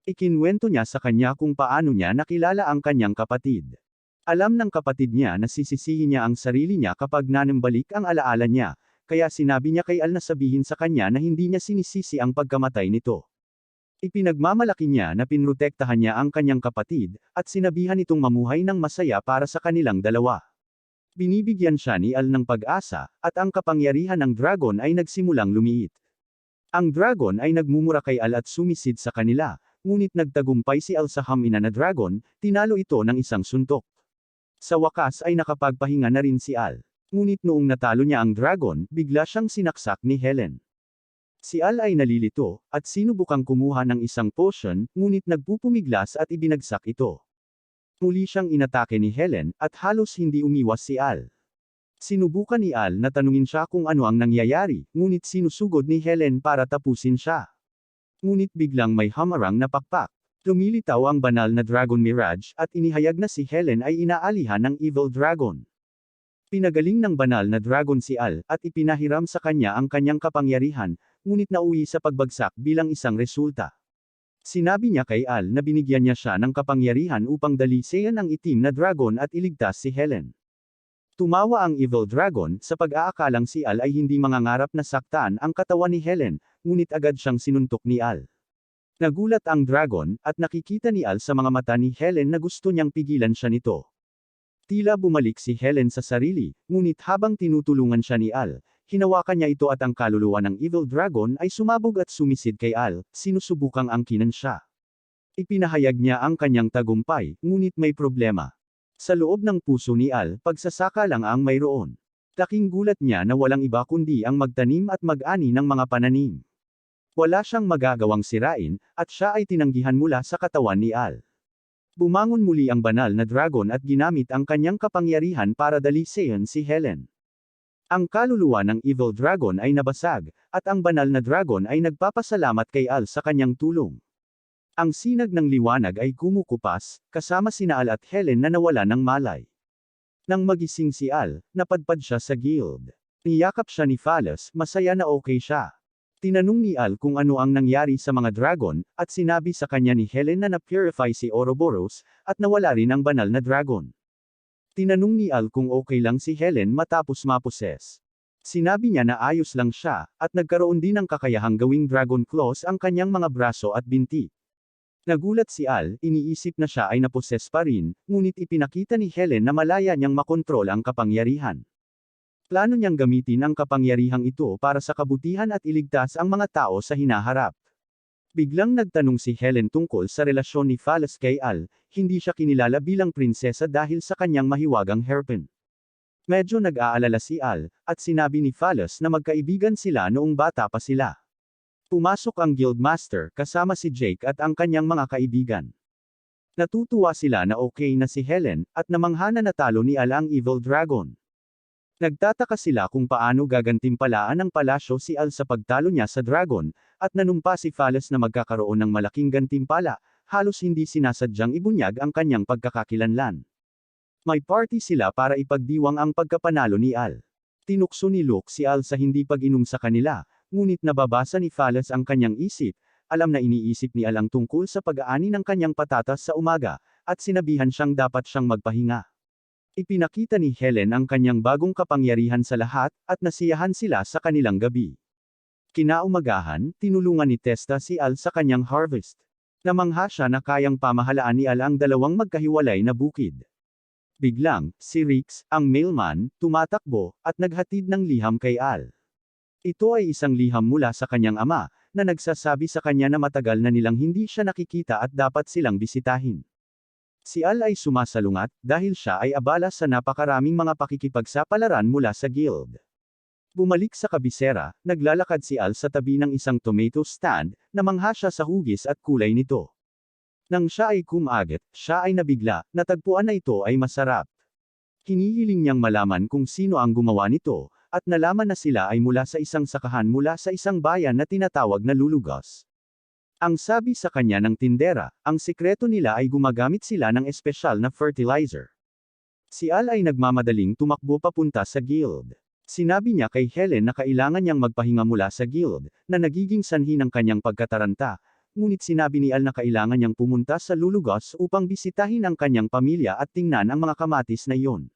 Ikinwento niya sa kanya kung paano niya nakilala ang kanyang kapatid. Alam ng kapatid niya na sisisihin niya ang sarili niya kapag nanambalik ang alaala niya, kaya sinabi niya kay Al na sabihin sa kanya na hindi niya sinisisi ang pagkamatay nito. Ipinagmamalaki niya na pinrotektahan niya ang kanyang kapatid, at sinabihan itong mamuhay ng masaya para sa kanilang dalawa. Binibigyan siya ni Al ng pag-asa, at ang kapangyarihan ng dragon ay nagsimulang lumiit. Ang dragon ay nagmumura kay Al at sumisid sa kanila, ngunit nagtagumpay si Al sa hamina na dragon, tinalo ito ng isang suntok. Sa wakas ay nakapagpahinga na rin si Al. Ngunit noong natalo niya ang dragon, bigla siyang sinaksak ni Helen. Si Al ay nalilito, at sinubukang kumuha ng isang potion, ngunit nagpupumiglas at ibinagsak ito. Muli siyang inatake ni Helen, at halos hindi umiwas si Al. Sinubukan ni Al na tanungin siya kung ano ang nangyayari, ngunit sinusugod ni Helen para tapusin siya. Ngunit biglang may hamarang na pakpak. Lumilitaw ang banal na Dragon Mirage, at inihayag na si Helen ay inaalihan ng Evil Dragon. Pinagaling ng banal na dragon si Al, at ipinahiram sa kanya ang kanyang kapangyarihan, ngunit nauwi sa pagbagsak bilang isang resulta. Sinabi niya kay Al na binigyan niya siya ng kapangyarihan upang dalisean ang itim na dragon at iligtas si Helen. Tumawa ang Evil Dragon, sa pag-aakalang si Al ay hindi mangangarap na saktan ang katawan ni Helen, ngunit agad siyang sinuntok ni Al. Nagulat ang dragon, at nakikita ni Al sa mga mata ni Helen na gusto niyang pigilan siya nito. Tila bumalik si Helen sa sarili, ngunit habang tinutulungan siya ni Al, hinawakan niya ito at ang kaluluwa ng Evil Dragon ay sumabog at sumisid kay Al, sinusubukang angkinan siya. Ipinahayag niya ang kanyang tagumpay, ngunit may problema. Sa loob ng puso ni Al, pagsasaka lang ang mayroon. Laking gulat niya na walang iba kundi ang magtanim at mag-ani ng mga pananim. Wala siyang magagawang sirain, at siya ay tinanggihan mula sa katawan ni Al. Bumangon muli ang banal na dragon at ginamit ang kanyang kapangyarihan para dalisean si Helen. Ang kaluluwa ng Evil Dragon ay nabasag, at ang banal na dragon ay nagpapasalamat kay Al sa kanyang tulong. Ang sinag ng liwanag ay kumukupas, kasama sina Al at Helen na nawala ng malay. Nang magising si Al, napadpad siya sa guild. Niyakap siya ni Phalos, masaya na okay siya. Tinanong ni Al kung ano ang nangyari sa mga dragon, at sinabi sa kanya ni Helen na na-purify si Ouroboros, at nawala rin ang banal na dragon. Tinanong ni Al kung okay lang si Helen matapos maposes. Sinabi niya na ayos lang siya, at nagkaroon din ng kakayahang gawing dragon claws ang kanyang mga braso at binti. Nagulat si Al, iniisip na siya ay naposes pa rin, ngunit ipinakita ni Helen na malaya niyang makontrol ang kapangyarihan. Plano niyang gamitin ang kapangyarihang ito para sa kabutihan at iligtas ang mga tao sa hinaharap. Biglang nagtanong si Helen tungkol sa relasyon ni Fallas kay Al, hindi siya kinilala bilang prinsesa dahil sa kanyang mahiwagang hairpin. Medyo nag-aalala si Al, at sinabi ni Fallas na magkaibigan sila noong bata pa sila. Pumasok ang Guildmaster kasama si Jake at ang kanyang mga kaibigan. Natutuwa sila na okay na si Helen, at namangha na natalo ni Al ang Evil Dragon. Nagtataka sila kung paano gagantimpalaan ng palasyo si Al sa pagtalo niya sa dragon, at nanumpa si Fallas na magkakaroon ng malaking gantimpala, halos hindi sinasadyang ibunyag ang kanyang pagkakakilanlan. May party sila para ipagdiwang ang pagkapanalo ni Al. Tinukso ni Luke si Al sa hindi pag-inom sa kanila, ngunit nababasa ni Fallas ang kanyang isip, alam na iniisip ni Al ang tungkol sa pag-aani ng kanyang patatas sa umaga, at sinabihan siyang dapat siyang magpahinga. Ipinakita ni Helen ang kanyang bagong kapangyarihan sa lahat, at nasiyahan sila sa kanilang gabi. Kinaumagahan, tinulungan ni Testa si Al sa kanyang harvest. Namangha siya na kayang pamahalaan ni Al ang dalawang magkahiwalay na bukid. Biglang, si Rix, ang mailman, tumatakbo, at naghatid ng liham kay Al. Ito ay isang liham mula sa kanyang ama, na nagsasabi sa kanya na matagal na nilang hindi siya nakikita at dapat silang bisitahin. Si Al ay sumasalungat, dahil siya ay abala sa napakaraming mga pakikipagsapalaran mula sa guild. Bumalik sa kabisera, naglalakad si Al sa tabi ng isang tomato stand, namangha siya sa hugis at kulay nito. Nang siya ay kumagat, siya ay nabigla, natagpuan na ito ay masarap. Hinihiling niyang malaman kung sino ang gumawa nito, at nalaman na sila ay mula sa isang sakahan mula sa isang bayan na tinatawag na Lulugos. Ang sabi sa kanya ng tindera, ang sikreto nila ay gumagamit sila ng espesyal na fertilizer. Si Al ay nagmamadaling tumakbo papunta sa guild. Sinabi niya kay Helen na kailangan niyang magpahinga mula sa guild, na nagiging sanhi ng kanyang pagkataranta, ngunit sinabi ni Al na kailangan niyang pumunta sa Lulugos upang bisitahin ang kanyang pamilya at tingnan ang mga kamatis na iyon.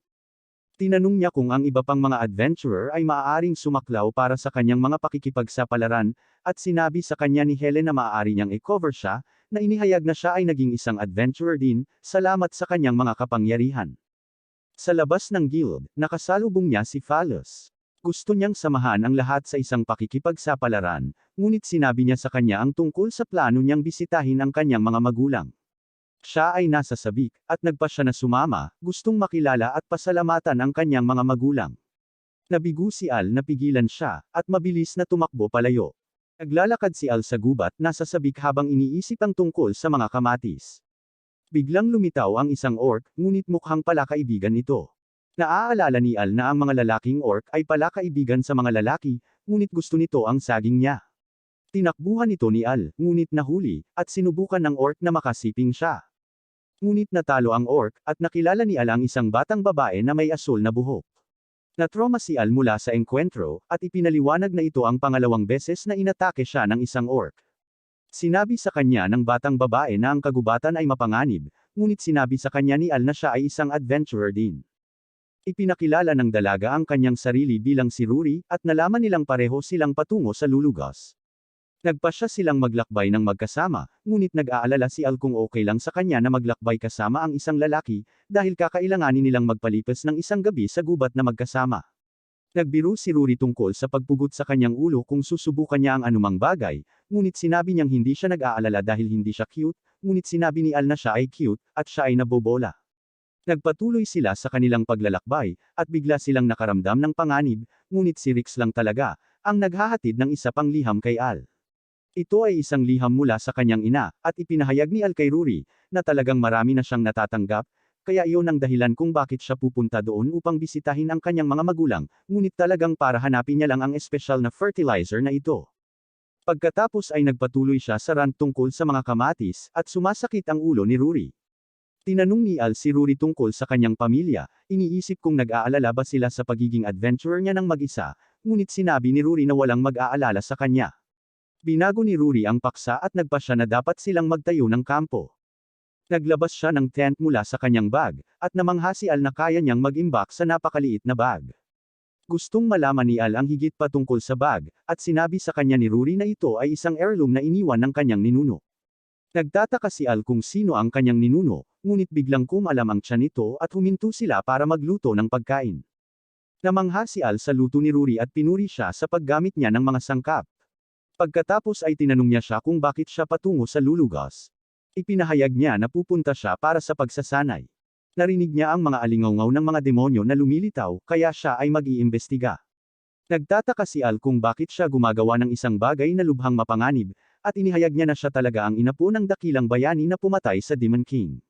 Tinanong niya kung ang iba pang mga adventurer ay maaaring sumaklaw para sa kanyang mga pakikipagsapalaran, at sinabi sa kanya ni Helen na maaari niyang i-cover siya, na inihayag na siya ay naging isang adventurer din, salamat sa kanyang mga kapangyarihan. Sa labas ng guild, nakasalubong niya si Fallas. Gusto niyang samahan ang lahat sa isang pakikipagsapalaran, ngunit sinabi niya sa kanya ang tungkol sa plano niyang bisitahin ang kanyang mga magulang. Siya ay nasa sabik, at nagpa siya na sumama, gustong makilala at pasalamatan ang kanyang mga magulang. Nabigo si Al na pigilan siya, at mabilis na tumakbo palayo. Naglalakad si Al sa gubat, nasa sabik habang iniisip ang tungkol sa mga kamatis. Biglang lumitaw ang isang orc, ngunit mukhang pala kaibigan ito. Naaalala ni Al na ang mga lalaking orc ay pala kaibigan sa mga lalaki, ngunit gusto nito ang saging niya. Tinakbuhan ito ni Al, ngunit nahuli, at sinubukan ng orc na makasiping siya. Ngunit natalo ang orc, at nakilala ni Al ang isang batang babae na may asul na buhok. Natroma si Al mula sa engkwentro, at ipinaliwanag na ito ang pangalawang beses na inatake siya ng isang orc. Sinabi sa kanya ng batang babae na ang kagubatan ay mapanganib, ngunit sinabi sa kanya ni Al na siya ay isang adventurer din. Ipinakilala ng dalaga ang kanyang sarili bilang si Rory, at nalaman nilang pareho silang patungo sa Lulugos. Nagpasya silang maglakbay ng magkasama, ngunit nag-aalala si Al kung okay lang sa kanya na maglakbay kasama ang isang lalaki, dahil kakailanganin nilang magpalipas ng isang gabi sa gubat na magkasama. Nagbiro si Rory tungkol sa pagpugot sa kanyang ulo kung susubukan niya ang anumang bagay, ngunit sinabi niyang hindi siya nag-aalala dahil hindi siya cute, ngunit sinabi ni Al na siya ay cute, at siya ay nabobola. Nagpatuloy sila sa kanilang paglalakbay, at bigla silang nakaramdam ng panganib, ngunit si Rix lang talaga, ang naghahatid ng isa pang liham kay Al. Ito ay isang liham mula sa kanyang ina, at ipinahayag ni Al kay Rory, na talagang marami na siyang natatanggap, kaya iyon ang dahilan kung bakit siya pupunta doon upang bisitahin ang kanyang mga magulang, ngunit talagang para hanapin niya lang ang espesyal na fertilizer na ito. Pagkatapos ay nagpatuloy siya sa rant tungkol sa mga kamatis, at sumasakit ang ulo ni Rory. Tinanong ni Al si Rory tungkol sa kanyang pamilya, iniisip kung nag-aalala ba sila sa pagiging adventurer niya ng mag-isa, ngunit sinabi ni Rory na walang mag-aalala sa kanya. Binago ni Rory ang paksa at nagpasya na dapat silang magtayo ng kampo. Naglabas siya ng tent mula sa kanyang bag, at namangha si Al na kaya niyang mag-imbak sa napakaliit na bag. Gustong malaman ni Al ang higit pa tungkol sa bag, at sinabi sa kanya ni Rory na ito ay isang heirloom na iniwan ng kanyang ninuno. Nagtataka si Al kung sino ang kanyang ninuno, ngunit biglang kumalam ang tiyan nito at huminto sila para magluto ng pagkain. Namangha si Al sa luto ni Rory at pinuri siya sa paggamit niya ng mga sangkap. Pagkatapos ay tinanong niya siya kung bakit siya patungo sa lulugas. Ipinahayag niya na pupunta siya para sa pagsasanay. Narinig niya ang mga alingaw ng mga demonyo na lumilitaw, kaya siya ay mag-iimbestiga. Nagtataka si Al kung bakit siya gumagawa ng isang bagay na lubhang mapanganib, at inihayag niya na siya talaga ang inapo ng dakilang bayani na pumatay sa Demon King.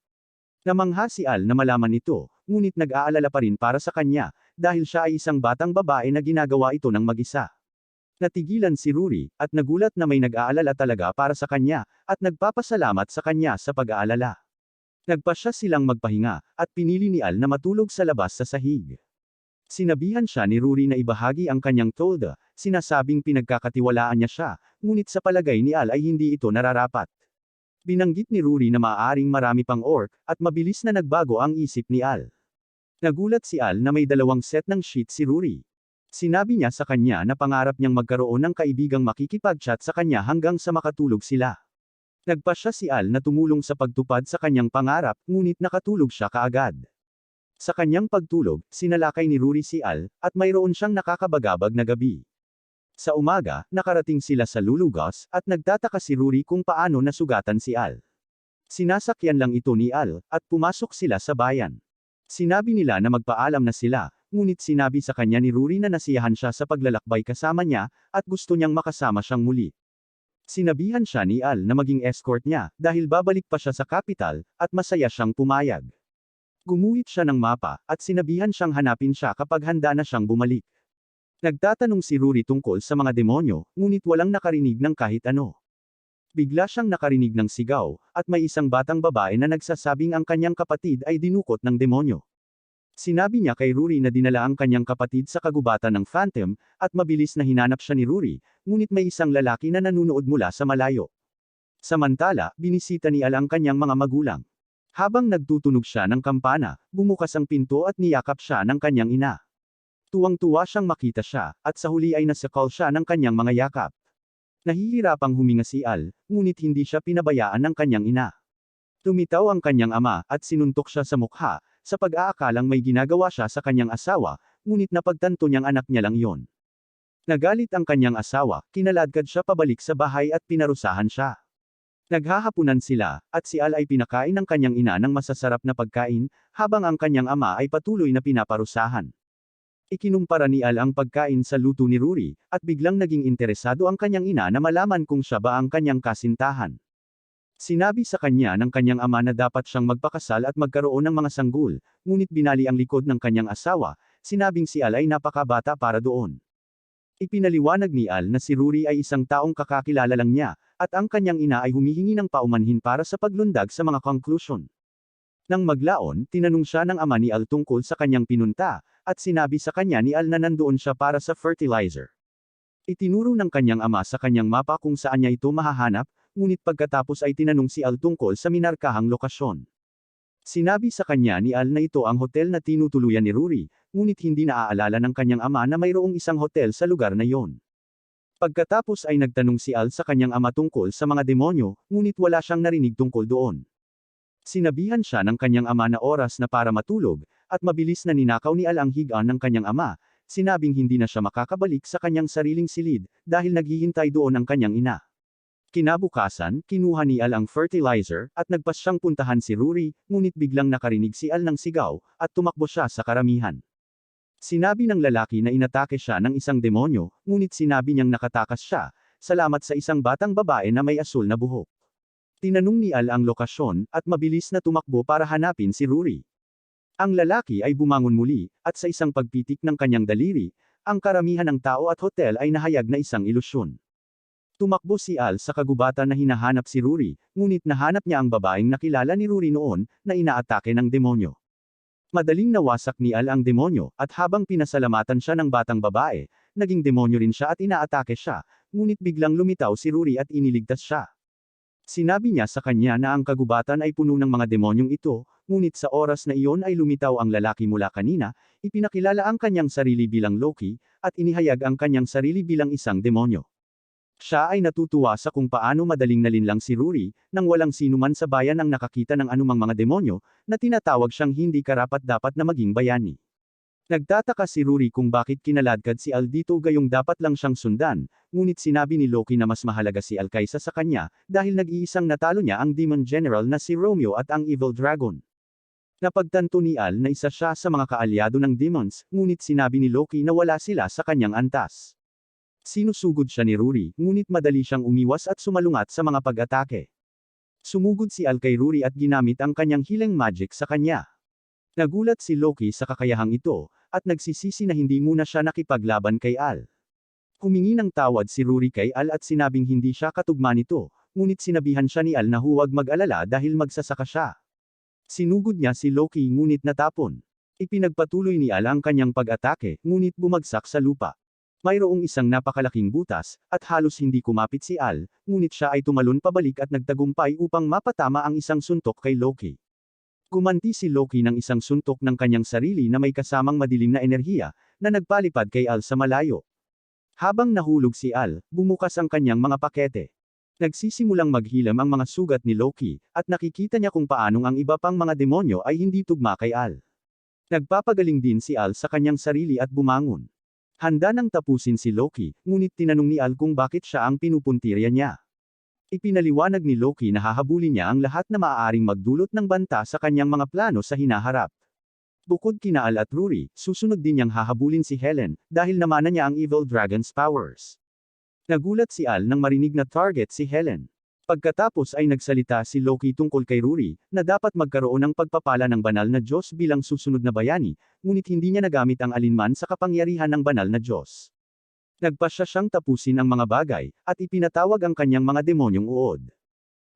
Namangha si Al na malaman ito, ngunit nag-aalala pa rin para sa kanya, dahil siya ay isang batang babae na ginagawa ito ng mag-isa. Natigilan si Rory, at nagulat na may nag-aalala talaga para sa kanya, at nagpapasalamat sa kanya sa pag-aalala. Nagpasya silang magpahinga, at pinili ni Al na matulog sa labas sa sahig. Sinabihan siya ni Rory na ibahagi ang kanyang tolda, sinasabing pinagkakatiwalaan niya siya, ngunit sa palagay ni Al ay hindi ito nararapat. Binanggit ni Rory na maaaring marami pang orc, at mabilis na nagbago ang isip ni Al. Nagulat si Al na may 2 set ng sheet si Rory. Sinabi niya sa kanya na pangarap niyang magkaroon ng kaibigang makikipag-chat sa kanya hanggang sa makatulog sila. Nagpasya si Al na tumulong sa pagtupad sa kanyang pangarap, ngunit nakatulog siya kaagad. Sa kanyang pagtulog, sinalakay ni Rory si Al, at mayroon siyang nakakabagabag na gabi. Sa umaga, nakarating sila sa lulugas, at nagtataka si Rory kung paano nasugatan si Al. Sinasakyan lang ito ni Al, at pumasok sila sa bayan. Sinabi nila na magpaalam na sila, ngunit sinabi sa kanya ni Rory na nasiyahan siya sa paglalakbay kasama niya, at gusto niyang makasama siyang muli. Sinabihan siya ni Al na maging escort niya, dahil babalik pa siya sa capital, at masaya siyang pumayag. Gumuhit siya ng mapa, at sinabihan siyang hanapin siya kapag handa na siyang bumalik. Nagtatanong si Rory tungkol sa mga demonyo, ngunit walang nakarinig ng kahit ano. Bigla siyang nakarinig ng sigaw, at may isang batang babae na nagsasabing ang kanyang kapatid ay dinukot ng demonyo. Sinabi niya kay Rory na dinala ang kanyang kapatid sa kagubatan ng Phantom, at mabilis na hinanap siya ni Rory, ngunit may isang lalaki na nanunood mula sa malayo. Samantala, binisita ni Al ang kanyang mga magulang. Habang nagtutunog siya ng kampana, bumukas ang pinto at niyakap siya ng kanyang ina. Tuwang-tuwa siyang makita siya, at sa huli ay nasakal siya ng kanyang mga yakap. Nahihirapang huminga si Al, ngunit hindi siya pinabayaan ng kanyang ina. Tumitaw ang kanyang ama, at sinuntok siya sa mukha, sa pag-aakalang may ginagawa siya sa kanyang asawa, ngunit napagtanto niyang anak niya lang iyon. Nagalit ang kanyang asawa, kinaladkad siya pabalik sa bahay at pinarusahan siya. Naghahapunan sila, at si Al ay pinakain ng kanyang ina ng masasarap na pagkain, habang ang kanyang ama ay patuloy na pinaparusahan. Ikinumpara ni Al ang pagkain sa luto ni Rory, at biglang naging interesado ang kanyang ina na malaman kung siya ba ang kanyang kasintahan. Sinabi sa kanya ng kanyang ama na dapat siyang magpakasal at magkaroon ng mga sanggol, ngunit binali ang likod ng kanyang asawa, sinabing si Al ay napakabata para doon. Ipinaliwanag ni Al na si Rory ay isang taong kakakilala lang niya, at ang kanyang ina ay humihingi ng paumanhin para sa paglundag sa mga conclusion. Nang maglaon, tinanong siya ng ama ni Al tungkol sa kanyang pinunta, at sinabi sa kanya ni Al na nandoon siya para sa fertilizer. Itinuro ng kanyang ama sa kanyang mapa kung saan niya ito mahahanap, ngunit pagkatapos ay tinanong si Al tungkol sa minarkahang lokasyon. Sinabi sa kanya ni Al na ito ang hotel na tinutuluyan ni Rory, ngunit hindi naaalala ng kanyang ama na mayroong isang hotel sa lugar na iyon. Pagkatapos ay nagtanong si Al sa kanyang ama tungkol sa mga demonyo, ngunit wala siyang narinig tungkol doon. Sinabihan siya ng kanyang ama na oras na para matulog, at mabilis na ninakaw ni Al ang higaan ng kanyang ama, sinabing hindi na siya makakabalik sa kanyang sariling silid, dahil naghihintay doon ang kanyang ina. Kinabukasan, kinuha ni Al ang fertilizer, at nagpasyang puntahan si Rory, ngunit biglang nakarinig si Al ng sigaw, at tumakbo siya sa karamihan. Sinabi ng lalaki na inatake siya ng isang demonyo, ngunit sinabi niyang nakatakas siya, salamat sa isang batang babae na may asul na buhok. Tinanong ni Al ang lokasyon, at mabilis na tumakbo para hanapin si Rory. Ang lalaki ay bumangon muli, at sa isang pagpitik ng kanyang daliri, ang karamihan ng tao at hotel ay nahayag na isang ilusyon. Tumakbo si Al sa kagubatan na hinahanap si Rory, ngunit nahanap niya ang babaeng nakilala ni Rory noon, na inaatake ng demonyo. Madaling nawasak ni Al ang demonyo, at habang pinasalamatan siya ng batang babae, naging demonyo rin siya at inaatake siya, ngunit biglang lumitaw si Rory at iniligtas siya. Sinabi niya sa kanya na ang kagubatan ay puno ng mga demonyong ito, ngunit sa oras na iyon ay lumitaw ang lalaki mula kanina, ipinakilala ang kanyang sarili bilang Loki, at inihayag ang kanyang sarili bilang isang demonyo. Siya ay natutuwa sa kung paano madaling nalinlang si Rory, nang walang sinuman sa bayan ang nakakita ng anumang mga demonyo, na tinatawag siyang hindi karapat-dapat na maging bayani. Nagtataka si Rory kung bakit kinaladkad si Al dito gayong dapat lang siyang sundan, ngunit sinabi ni Loki na mas mahalaga si Al kaysa sa kanya, dahil nag-iisang natalo niya ang Demon General na si Romeo at ang Evil Dragon. Napagtanto ni Al na isa siya sa mga kaalyado ng Demons, ngunit sinabi ni Loki na wala sila sa kanyang antas. Sinusugod siya ni Rory, ngunit madali siyang umiwas at sumalungat sa mga pag-atake. Sumugod si Al kay Rory at ginamit ang kanyang healing magic sa kanya. Nagulat si Loki sa kakayahang ito, at nagsisisi na hindi muna siya nakipaglaban kay Al. Humingi ng tawad si Rory kay Al at sinabing hindi siya katugma nito, ngunit sinabihan siya ni Al na huwag mag-alala dahil magsasaka siya. Sinugod niya si Loki ngunit natapon. Ipinagpatuloy ni Al ang kanyang pag-atake, ngunit bumagsak sa lupa. Mayroong isang napakalaking butas, at halos hindi kumapit si Al, ngunit siya ay tumalon pabalik at nagtagumpay upang mapatama ang isang suntok kay Loki. Gumanti si Loki ng isang suntok ng kanyang sarili na may kasamang madilim na enerhiya, na nagpalipad kay Al sa malayo. Habang nahulog si Al, bumukas ang kanyang mga pakete. Nagsisimulang maghilam ang mga sugat ni Loki, at nakikita niya kung paanong ang iba pang mga demonyo ay hindi tugma kay Al. Nagpapagaling din si Al sa kanyang sarili at bumangon. Handa nang tapusin si Loki, ngunit tinanong ni Al kung bakit siya ang pinupuntirya niya. Ipinaliwanag ni Loki na hahabulin niya ang lahat na maaaring magdulot ng banta sa kanyang mga plano sa hinaharap. Bukod kina Al at Rory, susunod din niyang hahabulin si Helen, dahil namana niya ang Evil Dragon's powers. Nagulat si Al nang marinig na target si Helen. Pagkatapos ay nagsalita si Loki tungkol kay Rory, na dapat magkaroon ng pagpapala ng banal na Diyos bilang susunod na bayani, ngunit hindi niya nagamit ang alinman sa kapangyarihan ng banal na Diyos. Nagpasya siyang tapusin ang mga bagay, at ipinatawag ang kanyang mga demonyong uod.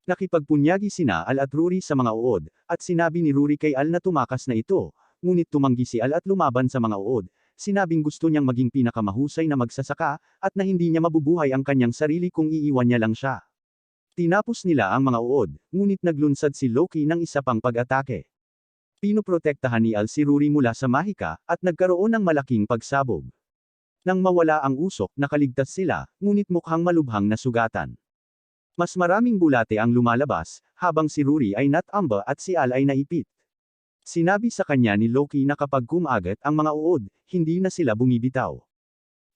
Nakipagpunyagi sina Al at Rory sa mga uod, at sinabi ni Rory kay Al na tumakas na ito, ngunit tumanggi si Al at lumaban sa mga uod, sinabing gusto niyang maging pinakamahusay na magsasaka, at na hindi niya mabubuhay ang kanyang sarili kung iiwan niya lang siya. Tinapos nila ang mga uod, ngunit naglunsad si Loki ng isa pang pag-atake. Pinoprotektahan ni Al si Rory mula sa mahika, at nagkaroon ng malaking pagsabog. Nang mawala ang usok, nakaligtas sila, ngunit mukhang malubhang na sugatan. Mas maraming bulate ang lumalabas, habang si Rory ay natamba at si Al ay naipit. Sinabi sa kanya ni Loki na kapag kumagat ang mga uod, hindi na sila bumibitaw.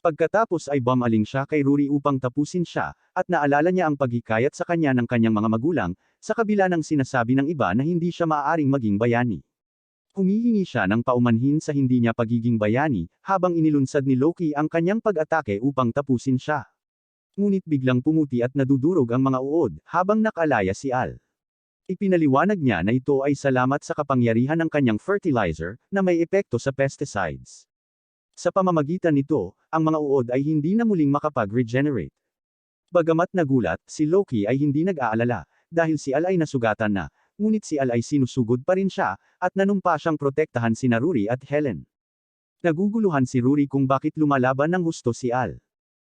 Pagkatapos ay bumaling siya kay Rory upang tapusin siya, at naalala niya ang paghikayat sa kanya ng kanyang mga magulang, sa kabila ng sinasabi ng iba na hindi siya maaaring maging bayani. Humihingi siya ng paumanhin sa hindi niya pagiging bayani, habang inilunsad ni Loki ang kanyang pag-atake upang tapusin siya. Ngunit biglang pumuti at nadudurog ang mga uod, habang nakalaya si Al. Ipinaliwanag niya na ito ay salamat sa kapangyarihan ng kanyang fertilizer, na may epekto sa pesticides. Sa pamamagitan nito, ang mga uod ay hindi na muling makapag-regenerate. Bagamat nagulat, si Loki ay hindi nag-aalala, dahil si Al ay nasugatan na, ngunit si Al ay sinusugod pa rin siya, at nanumpa siyang protektahan sina Rory at Helen. Naguguluhan si Rory kung bakit lumalaban ng husto si Al.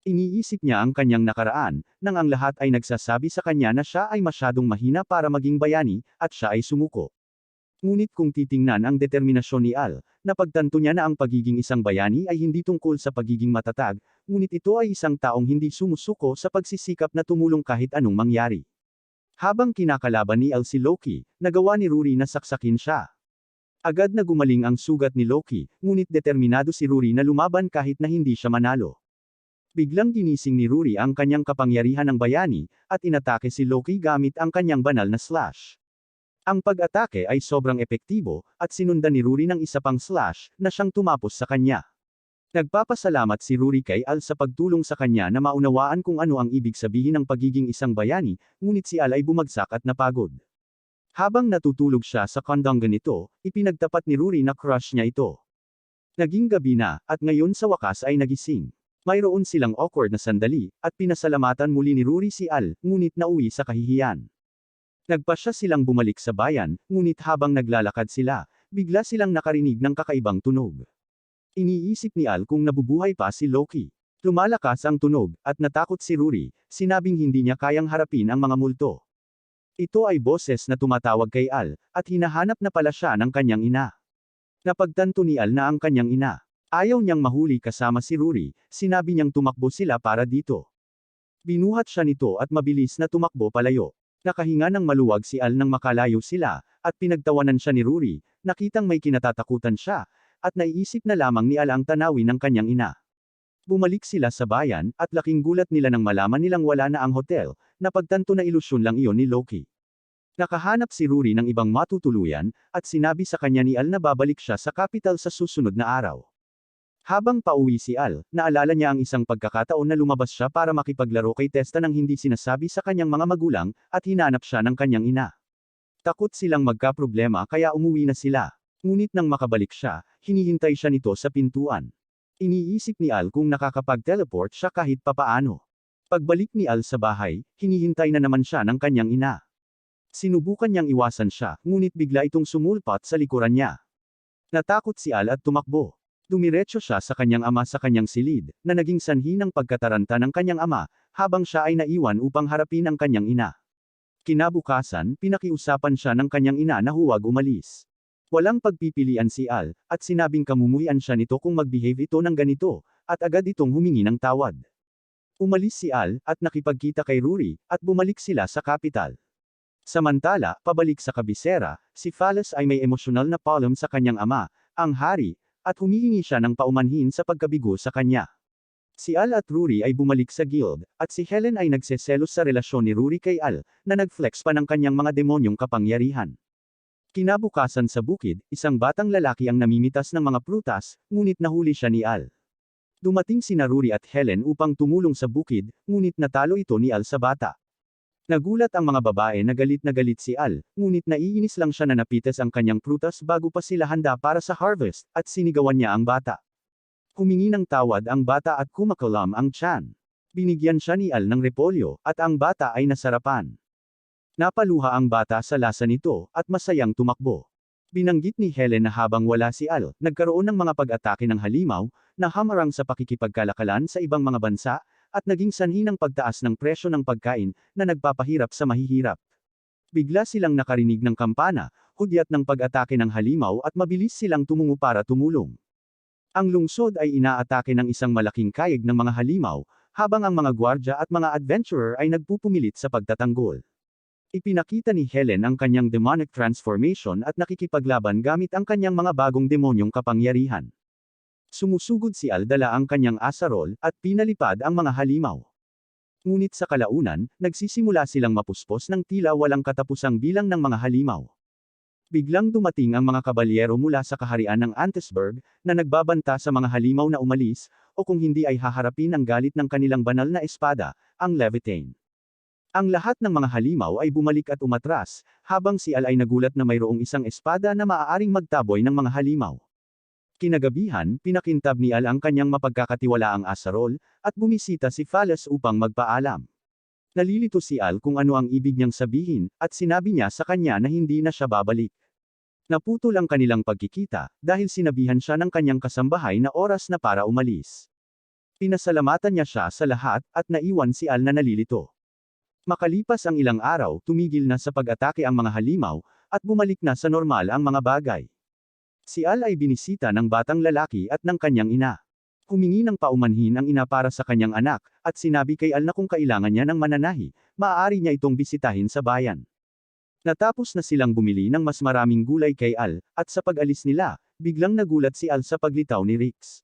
Iniisip niya ang kanyang nakaraan, nang ang lahat ay nagsasabi sa kanya na siya ay masyadong mahina para maging bayani, at siya ay sumuko. Ngunit kung titingnan ang determinasyon ni Al, napagtanto niya na ang pagiging isang bayani ay hindi tungkol sa pagiging matatag, ngunit ito ay isang taong hindi sumusuko sa pagsisikap na tumulong kahit anong mangyari. Habang kinakalaban ni Al si Loki, nagawa ni Rory na saksakin siya. Agad na gumaling ang sugat ni Loki, ngunit determinado si Rory na lumaban kahit na hindi siya manalo. Biglang ginising ni Rory ang kanyang kapangyarihan ng bayani, at inatake si Loki gamit ang kanyang banal na slash. Ang pag-atake ay sobrang epektibo, at sinundan ni Rory ng isa pang slash, na siyang tumapos sa kanya. Nagpapasalamat si Rory kay Al sa pagtulong sa kanya na maunawaan kung ano ang ibig sabihin ng pagiging isang bayani, ngunit si Al ay bumagsak at napagod. Habang natutulog siya sa kandanggan nito, ipinagtapat ni Rory na crush niya ito. Naging gabi na, at ngayon sa wakas ay nagising. Mayroon silang awkward na sandali, at pinasalamatan muli ni Rory si Al, ngunit nauwi sa kahihiyan. Nagpasya silang bumalik sa bayan, ngunit habang naglalakad sila, bigla silang nakarinig ng kakaibang tunog. Iniisip ni Al kung nabubuhay pa si Loki. Lumalakas ang tunog, at natakot si Rory, sinabing hindi niya kayang harapin ang mga multo. Ito ay boses na tumatawag kay Al, at hinahanap na pala siya ng kanyang ina. Napagtanto ni Al na ang kanyang ina. Ayaw niyang mahuli kasama si Rory, sinabi niyang tumakbo sila para dito. Binuhat siya nito at mabilis na tumakbo palayo. Nakahinga ng maluwag si Al nang makalayo sila, at pinagtawanan siya ni Rory, nakitang may kinatatakutan siya, at naiisip na lamang ni Al ang tanawin ng kanyang ina. Bumalik sila sa bayan, at laking gulat nila nang malaman nilang wala na ang hotel, napagtanto na ilusyon lang iyon ni Loki. Nakahanap si Rory ng ibang matutuluyan, at sinabi sa kanya ni Al na babalik siya sa capital sa susunod na araw. Habang pauwi si Al, naalala niya ang isang pagkakataon na lumabas siya para makipaglaro kay Testa nang hindi sinasabi sa kanyang mga magulang, at hinanap siya ng kanyang ina. Takot silang magkaproblema kaya umuwi na sila. Ngunit nang makabalik siya, hinihintay siya nito sa pintuan. Iniisip ni Al kung nakakapag-teleport siya kahit papaano. Pagbalik ni Al sa bahay, hinihintay na naman siya ng kanyang ina. Sinubukan niyang iwasan siya, ngunit bigla itong sumulpat sa likuran niya. Natakot si Al at tumakbo. Dumiretso siya sa kanyang ama sa kanyang silid, na naging sanhi ng pagkataranta ng kanyang ama, habang siya ay naiwan upang harapin ang kanyang ina. Kinabukasan, pinakiusapan siya ng kanyang ina na huwag umalis. Walang pagpipilian si Al, at sinabing kamumuhian siya nito kung mag-behave ito ng ganito, at agad itong humingi ng tawad. Umalis si Al, at nakipagkita kay Rory, at bumalik sila sa kapital. Samantala, pabalik sa kabisera, si Phallus ay may emosyonal na problem sa kanyang ama, ang hari, at humihingi siya ng paumanhin sa pagkabigo sa kanya. Si Al at Rory ay bumalik sa guild, at si Helen ay nagseselos sa relasyon ni Rory kay Al, na nag-flex pa ng kanyang mga demonyong kapangyarihan. Kinabukasan sa bukid, isang batang lalaki ang namimitas ng mga prutas, ngunit nahuli siya ni Al. Dumating sina Rory at Helen upang tumulong sa bukid, ngunit natalo ito ni Al sa bata. Nagulat ang mga babae na galit si Al, ngunit naiinis lang siya na napitas ang kanyang prutas bago pa sila handa para sa harvest, at sinigawan niya ang bata. Humingi ng tawad ang bata at kumakalam ang tiyan. Binigyan siya ni Al ng repolyo, at ang bata ay nasarapan. Napaluha ang bata sa lasa nito, at masayang tumakbo. Binanggit ni Helen na habang wala si Al, nagkaroon ng mga pag-atake ng halimaw, na hamarang sa pakikipagkalakalan sa ibang mga bansa, at naging sanhi ng pagtaas ng presyo ng pagkain, na nagpapahirap sa mahihirap. Bigla silang nakarinig ng kampana, hudyat ng pag-atake ng halimaw at mabilis silang tumungo para tumulong. Ang lungsod ay inaatake ng isang malaking kayig ng mga halimaw, habang ang mga gwardya at mga adventurer ay nagpupumilit sa pagtatanggol. Ipinakita ni Helen ang kanyang demonic transformation at nakikipaglaban gamit ang kanyang mga bagong demonyong kapangyarihan. Sumusugod si Al dala ang kanyang asarol, at pinalipad ang mga halimaw. Ngunit sa kalaunan, nagsisimula silang mapuspos ng tila walang katapusang bilang ng mga halimaw. Biglang dumating ang mga kabalyero mula sa kaharian ng Antesburg, na nagbabanta sa mga halimaw na umalis, o kung hindi ay haharapin ang galit ng kanilang banal na espada, ang Leviathan. Ang lahat ng mga halimaw ay bumalik at umatras, habang si Al ay nagulat na mayroong isang espada na maaaring magtaboy ng mga halimaw. Kinagabihan, pinakintab ni Al ang kanyang mapagkakatiwalaang asarol, at bumisita si Phallus upang magpaalam. Nalilito si Al kung ano ang ibig niyang sabihin, at sinabi niya sa kanya na hindi na siya babalik. Naputol ang kanilang pagkikita, dahil sinabihan siya ng kanyang kasambahay na oras na para umalis. Pinasalamatan niya siya sa lahat, at naiwan si Al na nalilito. Makalipas ang ilang araw, tumigil na sa pag-atake ang mga halimaw, at bumalik na sa normal ang mga bagay. Si Al ay binisita ng batang lalaki at ng kanyang ina. Humingi ng paumanhin ang ina para sa kanyang anak, at sinabi kay Al na kung kailangan niya ng mananahi, maaari niya itong bisitahin sa bayan. Natapos na silang bumili ng mas maraming gulay kay Al, at sa pag-alis nila, biglang nagulat si Al sa paglitaw ni Rix.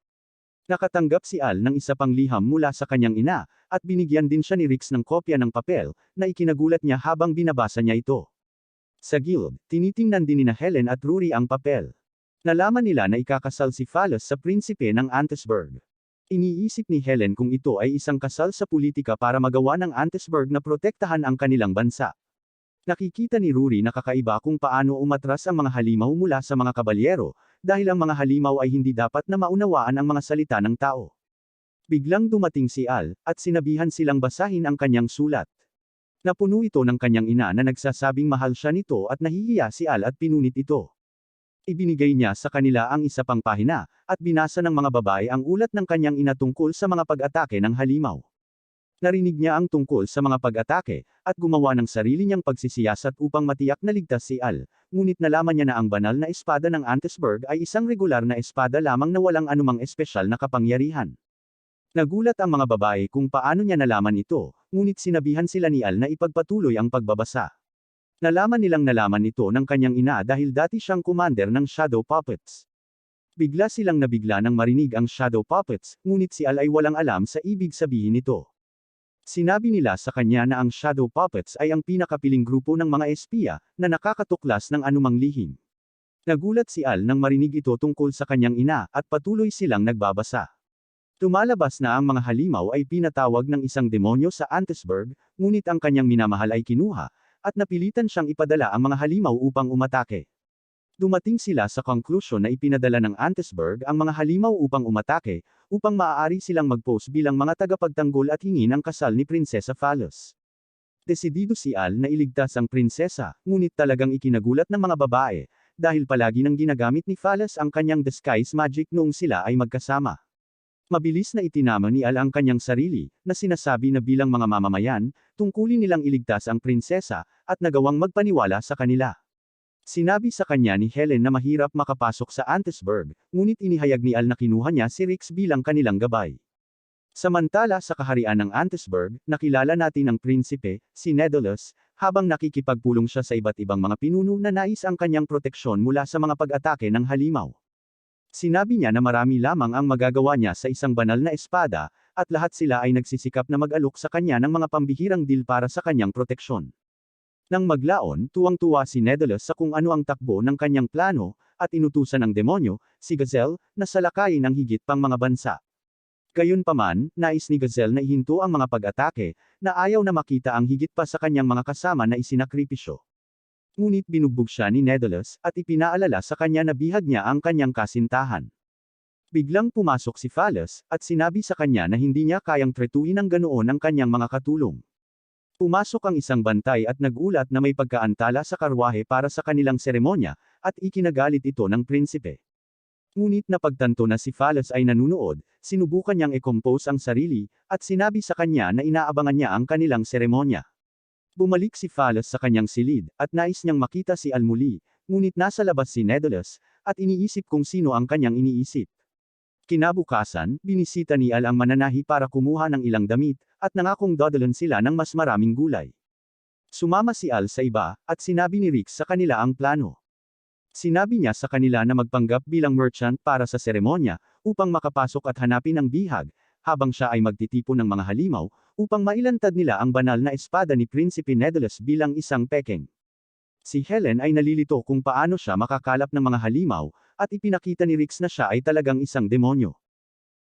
Nakatanggap si Al ng isa pang liham mula sa kanyang ina, at binigyan din siya ni Rix ng kopya ng papel, na ikinagulat niya habang binabasa niya ito. Sa guild, tinitingnan din ni Helen at Rory ang papel. Nalaman nila na ikakasal si Phallus sa prinsipe ng Antesburg. Iniisip ni Helen kung ito ay isang kasal sa politika para magawa ng Antesburg na protektahan ang kanilang bansa. Nakikita ni Rory na kakaiba kung paano umatras ang mga halimaw mula sa mga kabalyero, dahil ang mga halimaw ay hindi dapat na maunawaan ang mga salita ng tao. Biglang dumating si Al, at sinabihan silang basahin ang kanyang sulat. Napuno ito ng kanyang ina na nagsasabing mahal siya nito at nahihiya si Al at pinunit ito. Ibinigay niya sa kanila ang isa pang pahina, at binasa ng mga babae ang ulat ng kanyang ina tungkol sa mga pag-atake ng halimaw. Narinig niya ang tungkol sa mga pag-atake, at gumawa ng sarili niyang pagsisiyasat upang matiyak na ligtas si Al, ngunit nalaman niya na ang banal na espada ng Antesburg ay isang regular na espada lamang na walang anumang espesyal na kapangyarihan. Nagulat ang mga babae kung paano niya nalaman ito, ngunit sinabihan sila ni Al na ipagpatuloy ang pagbabasa. Nalaman ito ng kanyang ina dahil dati siyang commander ng Shadow Puppets. Bigla silang nabigla nang marinig ang shadow puppets, ngunit si Al ay walang alam sa ibig sabihin nito. Sinabi nila sa kanya na ang shadow puppets ay ang pinakapiling grupo ng mga espiya, na nakakatuklas ng anumang lihim. Nagulat si Al nang marinig ito tungkol sa kanyang ina, at patuloy silang nagbabasa. Tumalabas na ang mga halimaw ay pinatawag ng isang demonyo sa Antesburg, ngunit ang kanyang minamahal ay kinuha, at napilitan siyang ipadala ang mga halimaw upang umatake. Dumating sila sa conclusion na ipinadala ng Antesburg ang mga halimaw upang umatake, upang maaari silang mag-pose bilang mga tagapagtanggol at hingin ang kasal ni Prinsesa Phallus. Desidido si Al na iligtas ang prinsesa, ngunit talagang ikinagulat ng mga babae, dahil palagi nang ginagamit ni Phallus ang kanyang disguise magic noong sila ay magkasama. Mabilis na itinama ni Al ang kanyang sarili, na sinasabi na bilang mga mamamayan, tungkulin nilang iligtas ang prinsesa, at nagawang magpaniwala sa kanila. Sinabi sa kanya ni Helen na mahirap makapasok sa Antesburg, ngunit inihayag ni Al na kinuha niya si Rix bilang kanilang gabay. Samantala sa kaharian ng Antesburg, nakilala natin ang prinsipe, si Daedalus, habang nakikipagpulong siya sa iba't ibang mga pinuno na nais ang kanyang proteksyon mula sa mga pag-atake ng halimaw. Sinabi niya na marami lamang ang magagawa niya sa isang banal na espada, at lahat sila ay nagsisikap na mag-alok sa kanya ng mga pambihirang deal para sa kanyang proteksyon. Nang maglaon, tuwang-tuwa si Daedalus sa kung ano ang takbo ng kanyang plano, at inutusan ng demonyo, si Gazelle, na salakayin ang higit pang mga bansa. Gayunpaman, nais ni Gazelle na ihinto ang mga pag-atake, na ayaw na makita ang higit pa sa kanyang mga kasama na isinakripisyo. Ngunit binugbog siya ni Daedalus, at ipinaalala sa kanya na bihag niya ang kanyang kasintahan. Biglang pumasok si Phallus, at sinabi sa kanya na hindi niya kayang tretuin ng ganoon ang kanyang mga katulong. Pumasok ang isang bantay at nagulat na may pagkaantala sa karwahe para sa kanilang seremonya, at ikinagalit ito ng prinsipe. Ngunit napagtanto na si Phallus ay nanunood, sinubukan niyang i-compose ang sarili, at sinabi sa kanya na inaabangan niya ang kanilang seremonya. Bumalik si Phallus sa kanyang silid, at nais niyang makita si Al muli, ngunit nasa labas si Daedalus, at iniisip kung sino ang kanyang iniisip. Kinabukasan, binisita ni Al ang mananahi para kumuha ng ilang damit, at nangakong dadalan sila ng mas maraming gulay. Sumama si Al sa iba, at sinabi ni Rix sa kanila ang plano. Sinabi niya sa kanila na magpanggap bilang merchant para sa seremonya, upang makapasok at hanapin ang bihag, habang siya ay magtitipon ng mga halimaw, upang mailantad nila ang banal na espada ni Prinsipe Daedalus bilang isang pekeng. Si Helen ay nalilito kung paano siya makakalap ng mga halimaw, at ipinakita ni Rix na siya ay talagang isang demonyo.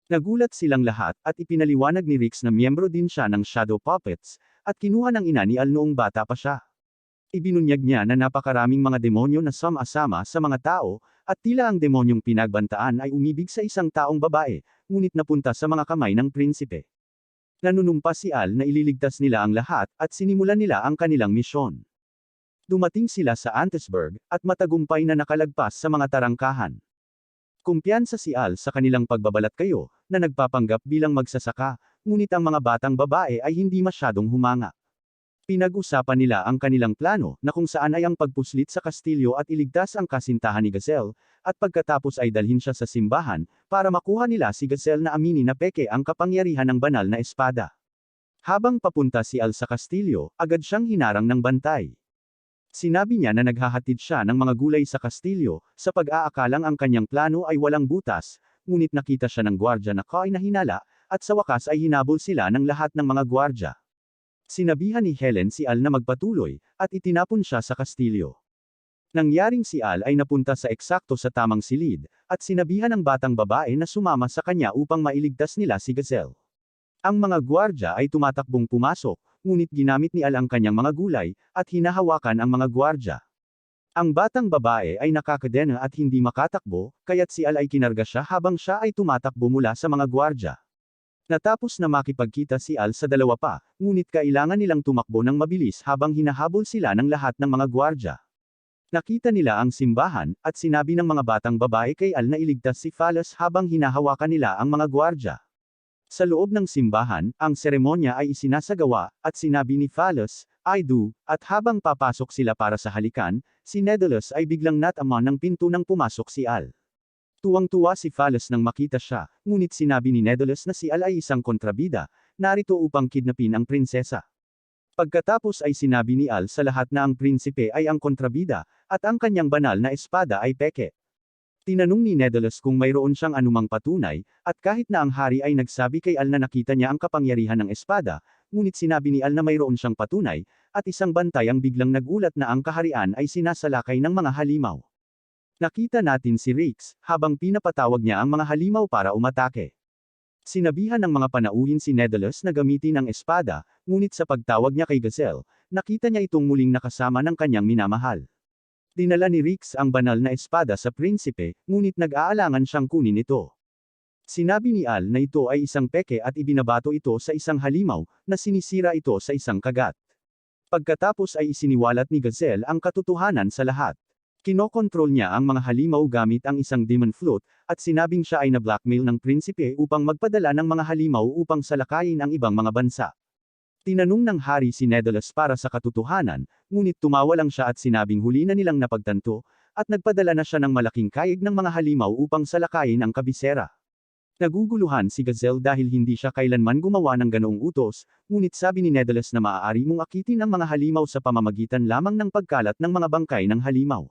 Nagulat silang lahat, at ipinaliwanag ni Rix na miyembro din siya ng Shadow Puppets, at kinuha ng ina ni Al noong bata pa siya. Ibinunyag niya na napakaraming mga demonyo na sama-sama sa mga tao, at tila ang demonyong pinagbantaan ay umibig sa isang taong babae, ngunit napunta sa mga kamay ng prinsipe. Nanunumpa si Al na ililigtas nila ang lahat, at sinimulan nila ang kanilang misyon. Dumating sila sa Antesburg, at matagumpay na nakalagpas sa mga tarangkahan. Kumpiyansa si Al sa kanilang pagbabalat kayo, na nagpapanggap bilang magsasaka, ngunit ang mga batang babae ay hindi masyadong humanga. Pinag-usapan nila ang kanilang plano, na kung saan ay ang pagpuslit sa kastilyo at iligtas ang kasintahan ni Gazelle, at pagkatapos ay dalhin siya sa simbahan, para makuha nila si Gazelle na aminin na peke ang kapangyarihan ng banal na espada. Habang papunta si Al sa kastilyo, agad siyang hinarang ng bantay. Sinabi niya na naghahatid siya ng mga gulay sa kastilyo, sa pag-aakalang ang kanyang plano ay walang butas, ngunit nakita siya ng gwardya na kainahinala, at sa wakas ay hinabol sila ng lahat ng mga gwardya. Sinabihan ni Helen si Al na magpatuloy, at itinapon siya sa kastilyo. Nangyaring si Al ay napunta sa eksakto sa tamang silid, at sinabihan ng batang babae na sumama sa kanya upang mailigtas nila si Gazelle. Ang mga gwardya ay tumatakbong pumasok, ngunit ginamit ni Al ang kanyang mga gulay, at hinahawakan ang mga gwardya. Ang batang babae ay nakakadena at hindi makatakbo, kaya't si Al ay kinarga siya habang siya ay tumatakbo mula sa mga gwardya. Natapos na makipagkita si Al sa dalawa pa, ngunit kailangan nilang tumakbo ng mabilis habang hinahabol sila ng lahat ng mga gwardya. Nakita nila ang simbahan, at sinabi ng mga batang babae kay Al na iligtas si Phallus habang hinahawakan nila ang mga gwardya. Sa loob ng simbahan, ang seremonya ay isinasagawa, at sinabi ni Phallus, "I do," at habang papasok sila para sa halikan, si Daedalus ay biglang natamaan ng pinto nang pumasok si Al. Tuwang-tuwa si Phallus nang makita siya, ngunit sinabi ni Daedalus na si Al ay isang kontrabida, narito upang kidnapin ang prinsesa. Pagkatapos ay sinabi ni Al sa lahat na ang prinsipe ay ang kontrabida, at ang kanyang banal na espada ay peke. Tinanong ni Nedeles kung mayroon siyang anumang patunay, at kahit na ang hari ay nagsabi kay Al na nakita niya ang kapangyarihan ng espada, ngunit sinabi ni Al na mayroon siyang patunay, at isang bantay ang biglang nagulat na ang kaharian ay sinasalakay ng mga halimaw. Nakita natin si Rix, habang pinapatawag niya ang mga halimaw para umatake. Sinabihan ng mga panauhin si Nedeles na gamitin ang espada, ngunit sa pagtawag niya kay Gazelle, nakita niya itong muling nakasama ng kanyang minamahal. Dinala ni Rix ang banal na espada sa prinsipe, ngunit nag-aalangan siyang kunin ito. Sinabi ni Al na ito ay isang peke at ibinabato ito sa isang halimaw, na sinisira ito sa isang kagat. Pagkatapos ay isiniwalat ni Gazelle ang katotohanan sa lahat. Kinokontrol niya ang mga halimaw gamit ang isang demon flute, at sinabing siya ay na-blackmail ng prinsipe upang magpadala ng mga halimaw upang salakayin ang ibang mga bansa. Tinanong ng hari si Nedeles para sa katotohanan, ngunit tumawa lang siya at sinabing huli na nilang napagtanto, at nagpadala na siya ng malaking kaig ng mga halimaw upang salakayin ang kabisera. Naguguluhan si Gazelle dahil hindi siya kailanman gumawa ng ganoong utos, ngunit sabi ni Nedeles na maaari mong akitin ang mga halimaw sa pamamagitan lamang ng pagkalat ng mga bangkay ng halimaw.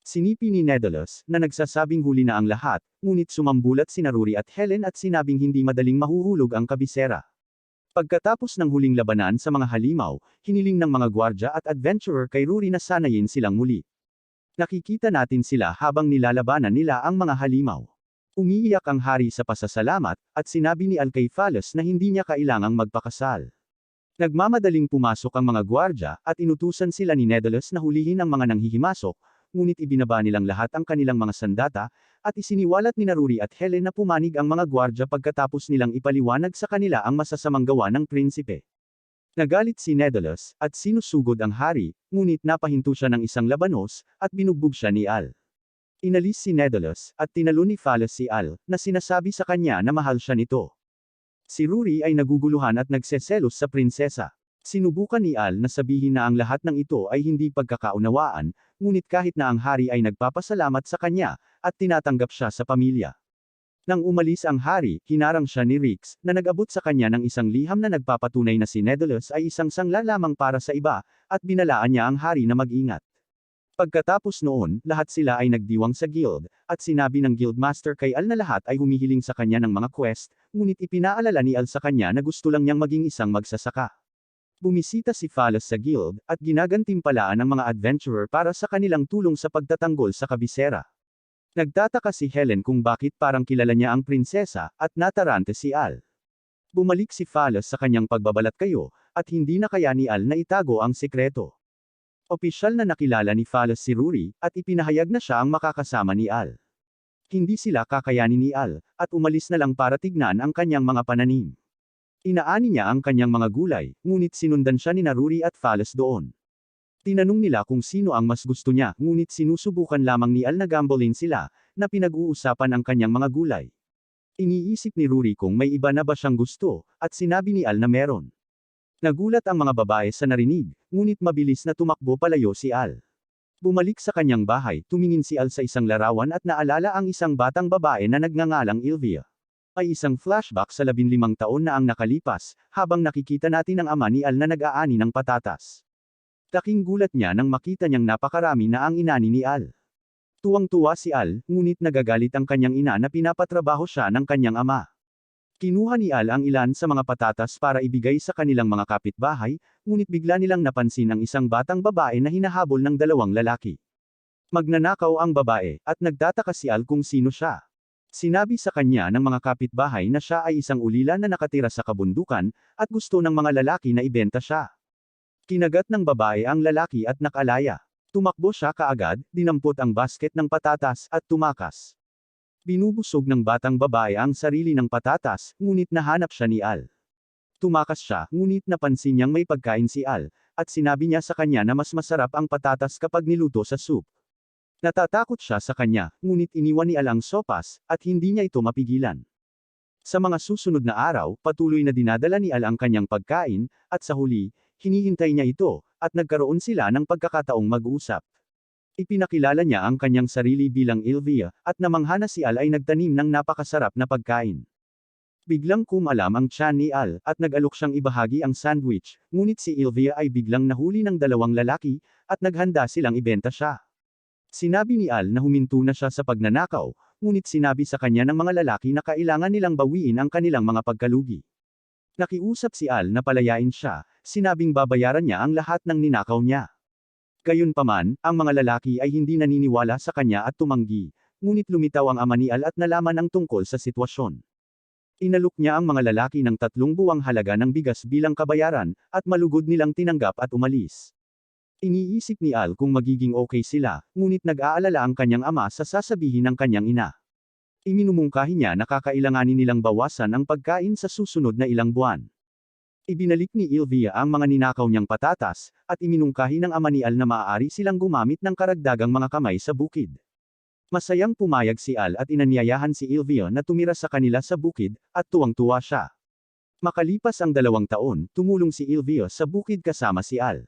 Sinipi ni Nedeles, na nagsasabing huli na ang lahat, ngunit sumambulat sina Rory at Helen at sinabing hindi madaling mahuhulog ang kabisera. Pagkatapos ng huling labanan sa mga halimaw, hiniling ng mga gwardya at adventurer kay Rory na sanayin silang muli. Nakikita natin sila habang nilalabanan nila ang mga halimaw. Umiiyak ang hari sa pasasalamat, at sinabi ni Al kay Phallus na hindi niya kailangang magpakasal. Nagmamadaling pumasok ang mga gwardya, at inutusan sila ni Nedeles na hulihin ang mga nanghihimasok, ngunit ibinaba nilang lahat ang kanilang mga sandata, at isiniwalat ni Rory at Helen na pumanig ang mga gwardya pagkatapos nilang ipaliwanag sa kanila ang masasamang gawa ng prinsipe. Nagalit si Nedeles, at sinusugod ang hari, ngunit napahinto siya ng isang labanos, at binugbog siya ni Al. Inalis si Nedeles, at tinalo ni Phallus si Al, na sinasabi sa kanya na mahal siya nito. Si Rory ay naguguluhan at nagseselos sa prinsesa. Sinubukan ni Al na sabihin na ang lahat ng ito ay hindi pagkakaunawaan, ngunit kahit na ang hari ay nagpapasalamat sa kanya, at tinatanggap siya sa pamilya. Nang umalis ang hari, hinarang siya ni Rix, na nag-abot sa kanya ng isang liham na nagpapatunay na si Nedeles ay isang sangla lamang para sa iba, at binalaan niya ang hari na mag-ingat. Pagkatapos noon, lahat sila ay nagdiwang sa guild, at sinabi ng guildmaster kay Al na lahat ay humihiling sa kanya ng mga quest, ngunit ipinaalala ni Al sa kanya na gusto lang niyang maging isang magsasaka. Bumisita si Phallus sa guild, at ginagantimpalaan ang mga adventurer para sa kanilang tulong sa pagtatanggol sa kabisera. Nagtataka si Helen kung bakit parang kilala niya ang prinsesa, at natarante si Al. Bumalik si Phallus sa kanyang pagbabalat kayo, at hindi na kaya ni Al na itago ang sekreto. Opisyal na nakilala ni Phallus si Rory, at ipinahayag na siya ang makakasama ni Al. Hindi sila kakayanin ni Al, at umalis na lang para tignan ang kanyang mga pananim. Inaani niya ang kanyang mga gulay, ngunit sinundan siya ni Rory at Phallus doon. Tinanong nila kung sino ang mas gusto niya, ngunit sinusubukan lamang ni Al na gambling sila, na pinag-uusapan ang kanyang mga gulay. Iniisip ni Rory kung may iba na ba siyang gusto, at sinabi ni Al na meron. Nagulat ang mga babae sa narinig, ngunit mabilis na tumakbo palayo si Al. Bumalik sa kanyang bahay, tumingin si Al sa isang larawan at naalala ang isang batang babae na nagngangalang Ilvia. Ay isang flashback sa 15 taon na ang nakalipas, habang nakikita natin ang ama ni Al na nag-aani ng patatas. Laking gulat niya nang makita niyang napakarami na ang inani ni Al. Tuwang-tuwa si Al, ngunit nagagalit ang kanyang ina na pinapatrabaho siya ng kanyang ama. Kinuha ni Al ang ilan sa mga patatas para ibigay sa kanilang mga kapitbahay, ngunit bigla nilang napansin ang isang batang babae na hinahabol ng dalawang lalaki. Magnanakaw ang babae, at nagtataka si Al kung sino siya. Sinabi sa kanya ng mga kapitbahay na siya ay isang ulila na nakatira sa kabundukan, at gusto ng mga lalaki na ibenta siya. Kinagat ng babae ang lalaki at nakalaya. Tumakbo siya kaagad, dinampot ang basket ng patatas, at tumakas. Binubusog ng batang babae ang sarili ng patatas, ngunit nahanap siya ni Al. Tumakas siya, ngunit napansin niyang may pagkain si Al, at sinabi niya sa kanya na mas masarap ang patatas kapag niluto sa soup. Natatakot siya sa kanya, ngunit iniwan ni Al ang sopas, at hindi niya ito mapigilan. Sa mga susunod na araw, patuloy na dinadala ni Al ang kanyang pagkain, at sa huli, hinihintay niya ito, at nagkaroon sila ng pagkakataong mag-usap. Ipinakilala niya ang kanyang sarili bilang Ilvia, at namangha na si Al ay nagtanim ng napakasarap na pagkain. Biglang kumalam ang tiyan ni Al, at nag-alok siyang ibahagi ang sandwich, ngunit si Ilvia ay biglang nahuli ng dalawang lalaki, at naghanda silang ibenta siya. Sinabi ni Al na huminto na siya sa pagnanakaw, ngunit sinabi sa kanya ng mga lalaki na kailangan nilang bawiin ang kanilang mga pagkalugi. Nakiusap si Al na palayain siya, sinabing babayaran niya ang lahat ng ninakaw niya. Gayunpaman, ang mga lalaki ay hindi naniniwala sa kanya at tumanggi, ngunit lumitaw ang ama ni Al at nalaman ang tungkol sa sitwasyon. Inalok niya ang mga lalaki ng 3 buwang halaga ng bigas bilang kabayaran, at malugod nilang tinanggap at umalis. Iniisip ni Al kung magiging okay sila, ngunit nag-aalala ang kanyang ama sa sasabihin ng kanyang ina. Iminumungkahi niya na kakailanganin nilang bawasan ang pagkain sa susunod na ilang buwan. Ibinalik ni Ilvia ang mga ninakaw niyang patatas, at iminungkahi ng ama ni Al na maaari silang gumamit ng karagdagang mga kamay sa bukid. Masayang pumayag si Al at inanyayahan si Ilvia na tumira sa kanila sa bukid, at tuwang-tuwa siya. Makalipas ang 2 taon, tumulong si Ilvia sa bukid kasama si Al.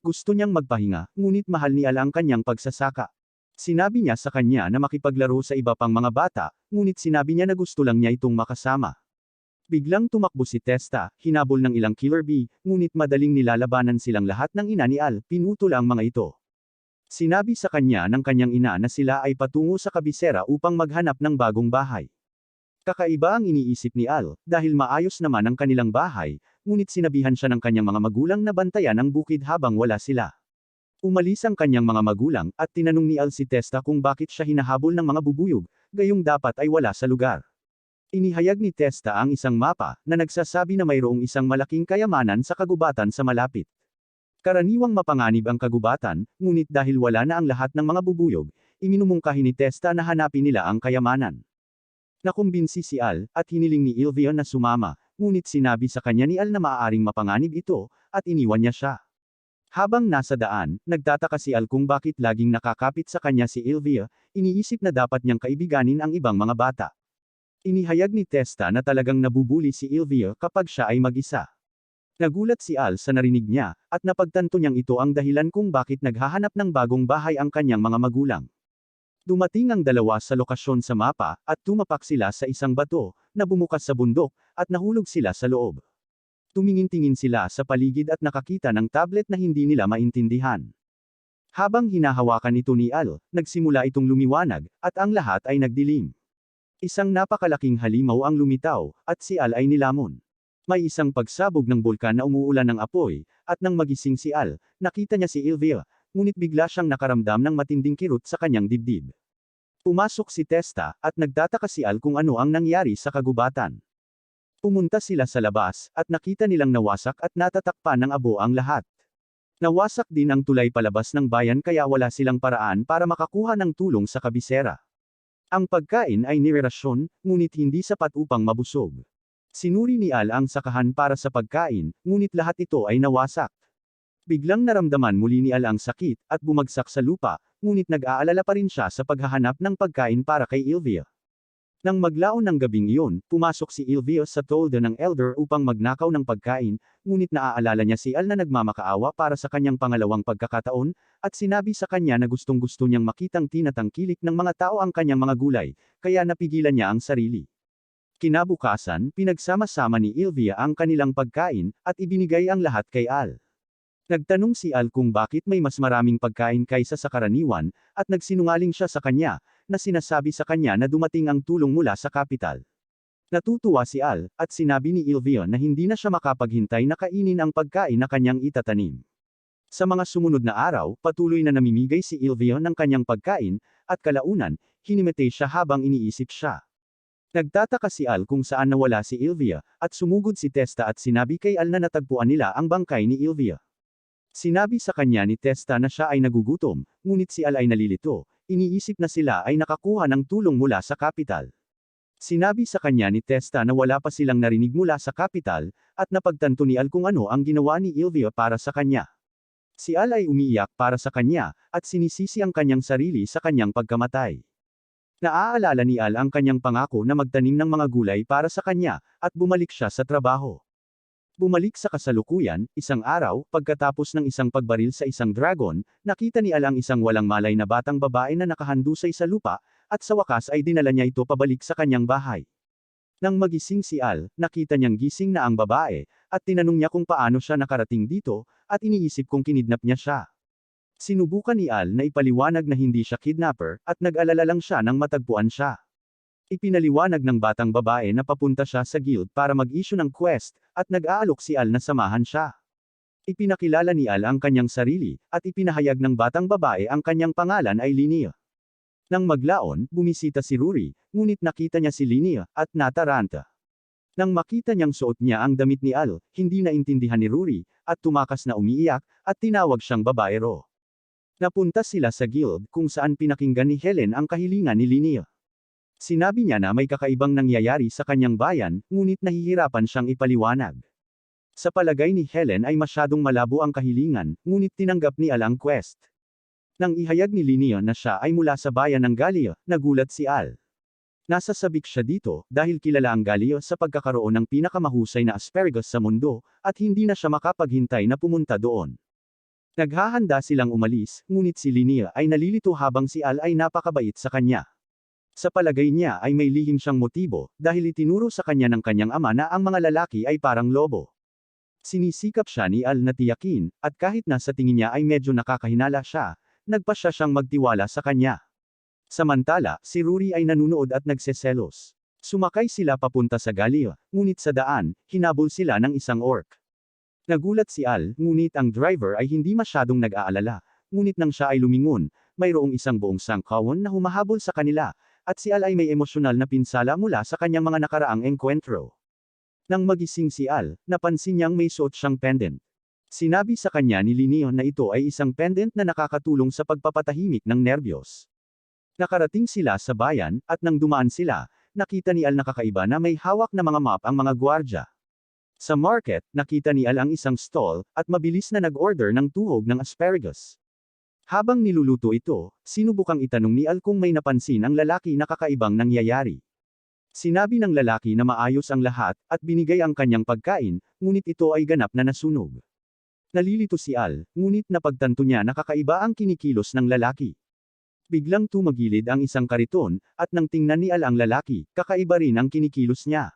Gusto niyang magpahinga, ngunit mahal ni Al ang kanyang pagsasaka. Sinabi niya sa kanya na makipaglaro sa iba pang mga bata, ngunit sinabi niya na gusto lang niya itong makasama. Biglang tumakbo si Testa, hinabol ng ilang killer bee, ngunit madaling nilalabanan silang lahat ng ina ni Al, pinutol ang mga ito. Sinabi sa kanya ng kanyang ina na sila ay patungo sa kabisera upang maghanap ng bagong bahay. Kakaiba ang iniisip ni Al, dahil maayos naman ang kanilang bahay, ngunit sinabihan siya ng kanyang mga magulang na bantayan ang bukid habang wala sila. Umalis ang kanyang mga magulang, at tinanong ni Al si Testa kung bakit siya hinahabol ng mga bubuyog, gayong dapat ay wala sa lugar. Inihayag ni Testa ang isang mapa, na nagsasabi na mayroong isang malaking kayamanan sa kagubatan sa malapit. Karaniwang mapanganib ang kagubatan, ngunit dahil wala na ang lahat ng mga bubuyog, iminumungkahi ni Testa na hanapin nila ang kayamanan. Nakumbinsi si Al, at hiniling ni Ilvia na sumama, ngunit sinabi sa kanya ni Al na maaaring mapanganib ito, at iniwan niya siya. Habang nasa daan, nagtataka si Al kung bakit laging nakakapit sa kanya si Ilvia, iniisip na dapat niyang kaibiganin ang ibang mga bata. Inihayag ni Testa na talagang nabubuli si Ilvia kapag siya ay mag-isa. Nagulat si Al sa narinig niya, at napagtanto niyang ito ang dahilan kung bakit naghahanap ng bagong bahay ang kanyang mga magulang. Dumating ang dalawa sa lokasyon sa mapa, at tumapak sila sa isang bato, na bumukas sa bundok, at nahulog sila sa loob. Tumingin-tingin sila sa paligid at nakakita ng tablet na hindi nila maintindihan. Habang hinahawakan ito ni Al, nagsimula itong lumiwanag, at ang lahat ay nagdilim. Isang napakalaking halimaw ang lumitaw, at si Al ay nilamon. May isang pagsabog ng bulkan na umuulan ng apoy, at nang magising si Al, nakita niya si Ilvia, ngunit bigla siyang nakaramdam ng matinding kirot sa kanyang dibdib. Pumasok si Testa, at nagtataka si Al kung ano ang nangyari sa kagubatan. Pumunta sila sa labas, at nakita nilang nawasak at natatakpan ng abo ang lahat. Nawasak din ang tulay palabas ng bayan kaya wala silang paraan para makakuha ng tulong sa kabisera. Ang pagkain ay nirerasyon, ngunit hindi sapat upang mabusog. Sinuri ni Al ang sakahan para sa pagkain, ngunit lahat ito ay nawasak. Biglang naramdaman muli ni Al ang sakit, at bumagsak sa lupa, ngunit nag-aalala pa rin siya sa paghahanap ng pagkain para kay Ilvia. Nang maglaon ng gabing iyon, pumasok si Ilvia sa tolda ng elder upang magnakaw ng pagkain, ngunit naaalala niya si Al na nagmamakaawa para sa kanyang pangalawang pagkakataon, at sinabi sa kanya na gustong-gusto niyang makitang tinatangkilik ng mga tao ang kanyang mga gulay, kaya napigilan niya ang sarili. Kinabukasan, pinagsama-sama ni Ilvia ang kanilang pagkain, at ibinigay ang lahat kay Al. Nagtanong si Al kung bakit may mas maraming pagkain kaysa sa karaniwan, at nagsinungaling siya sa kanya, na sinasabi sa kanya na dumating ang tulong mula sa kapital. Natutuwa si Al, at sinabi ni Ilvia na hindi na siya makapaghintay na kainin ang pagkain na kanyang itatanim. Sa mga sumunod na araw, patuloy na namimigay si Ilvia ng kanyang pagkain, at kalaunan, hinimete siya habang iniisip siya. Nagtataka si Al kung saan nawala si Ilvia, at sumugod si Testa at sinabi kay Al na natagpuan nila ang bangkay ni Ilvia. Sinabi sa kanya ni Testa na siya ay nagugutom, ngunit si Al ay nalilito, iniisip na sila ay nakakuha ng tulong mula sa kapital. Sinabi sa kanya ni Testa na wala pa silang narinig mula sa kapital, at napagtanto ni Al kung ano ang ginawa ni Ilvia para sa kanya. Si Al ay umiiyak para sa kanya, at sinisisi ang kanyang sarili sa kanyang pagkamatay. Naaalala ni Al ang kanyang pangako na magtanim ng mga gulay para sa kanya, at bumalik siya sa trabaho. Bumalik sa kasalukuyan, isang araw, pagkatapos ng isang pagbaril sa isang dragon, nakita ni Al ang isang walang malay na batang babae na nakahandusay sa lupa, at sa wakas ay dinala niya ito pabalik sa kanyang bahay. Nang magising si Al, nakita niyang gising na ang babae, at tinanong niya kung paano siya nakarating dito, at iniisip kung kinidnap niya siya. Sinubukan ni Al na ipaliwanag na hindi siya kidnapper, at nag-alala lang siya nang matagpuan siya. Ipinaliwanag ng batang babae na papunta siya sa guild para mag-issue ng quest, at nag-aalok si Al na samahan siya. Ipinakilala ni Al ang kanyang sarili, at ipinahayag ng batang babae ang kanyang pangalan ay Linnea. Nang maglaon, bumisita si Rory, ngunit nakita niya si Linnea, at nataranta. Nang makita niyang suot niya ang damit ni Al, hindi naintindihan ni Rory, at tumakas na umiiyak, at tinawag siyang babaero. Napunta sila sa guild kung saan pinakinggan ni Helen ang kahilingan ni Linnea. Sinabi niya na may kakaibang nangyayari sa kanyang bayan, ngunit nahihirapan siyang ipaliwanag. Sa palagay ni Helen ay masyadong malabo ang kahilingan, ngunit tinanggap ni Al ang quest. Nang ihayag ni Linnea na siya ay mula sa bayan ng Gallia, nagulat si Al. Nasasabik siya dito, dahil kilala ang Gallia sa pagkakaroon ng pinakamahusay na asparagus sa mundo, at hindi na siya makapaghintay na pumunta doon. Naghahanda silang umalis, ngunit si Linnea ay nalilito habang si Al ay napakabait sa kanya. Sa palagay niya ay may lihim siyang motibo, dahil itinuro sa kanya ng kanyang ama na ang mga lalaki ay parang lobo. Sinisikap siya ni Al na tiyakin, at kahit na sa tingin niya ay medyo nakakahinala siya, nagpasya siyang magtiwala sa kanya. Samantala, si Rory ay nanunood at nagseselos. Sumakay sila papunta sa Gallia, ngunit sa daan, hinabol sila ng isang orc. Nagulat si Al, ngunit ang driver ay hindi masyadong nag-aalala, ngunit nang siya ay lumingon, mayroong isang buong sangkawon na humahabol sa kanila, at si Al ay may emosyonal na pinsala mula sa kanyang mga nakaraang engkwentro. Nang magising si Al, napansin niyang may suot siyang pendant. Sinabi sa kanya ni Linnea na ito ay isang pendant na nakakatulong sa pagpapatahimik ng nerbiyos. Nakarating sila sa bayan, at nang dumaan sila, nakita ni Al na kakaiba na may hawak na mga map ang mga gwardya. Sa market, nakita ni Al ang isang stall, at mabilis na nag-order ng tuhog ng asparagus. Habang niluluto ito, sinubukang itanong ni Al kung may napansin ang lalaki na kakaibang nangyayari. Sinabi ng lalaki na maayos ang lahat, at binigay ang kanyang pagkain, ngunit ito ay ganap na nasunog. Nalilito si Al, ngunit napagtanto niya na kakaiba ang kinikilos ng lalaki. Biglang tumagilid ang isang kariton, at nang tingnan ni Al ang lalaki, kakaiba rin ang kinikilos niya.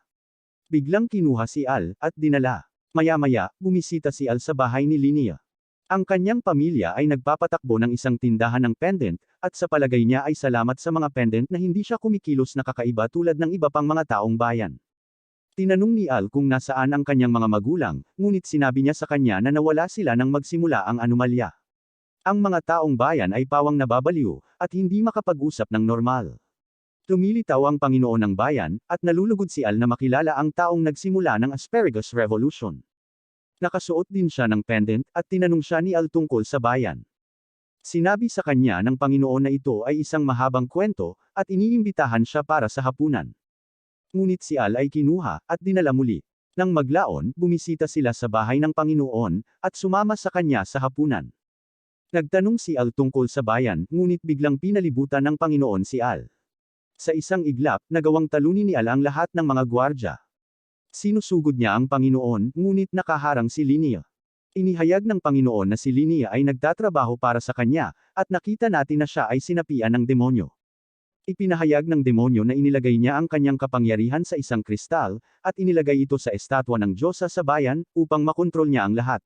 Biglang kinuha si Al, at dinala. Maya-maya, bumisita si Al sa bahay ni Linnea. Ang kanyang pamilya ay nagpapatakbo ng isang tindahan ng pendant, at sa palagay niya ay salamat sa mga pendant na hindi siya kumikilos na kakaiba tulad ng iba pang mga taong bayan. Tinanong ni Al kung nasaan ang kanyang mga magulang, ngunit sinabi niya sa kanya na nawala sila nang magsimula ang anomalya. Ang mga taong bayan ay pawang nababaliw, at hindi makapag-usap ng normal. Lumilitaw ang Panginoon ng bayan, at nalulugod si Al na makilala ang taong nagsimula ng Asparagus Revolution. Nakasuot din siya ng pendant, at tinanong siya ni Al tungkol sa bayan. Sinabi sa kanya ng Panginoon na ito ay isang mahabang kwento, at iniimbitahan siya para sa hapunan. Ngunit si Al ay kinuha, at dinala muli. Nang maglaon, bumisita sila sa bahay ng Panginoon, at sumama sa kanya sa hapunan. Nagtanong si Al tungkol sa bayan, ngunit biglang pinalibutan ng Panginoon si Al. Sa isang iglap, nagawang talunin ni Al ang lahat ng mga gwardya. Sinusugod niya ang Panginoon, ngunit nakaharang si Linnea. Inihayag ng Panginoon na si Linnea ay nagtatrabaho para sa kanya, at nakita natin na siya ay sinapian ng demonyo. Ipinahayag ng demonyo na inilagay niya ang kanyang kapangyarihan sa isang kristal, at inilagay ito sa estatwa ng Diyosa sa bayan, upang makontrol niya ang lahat.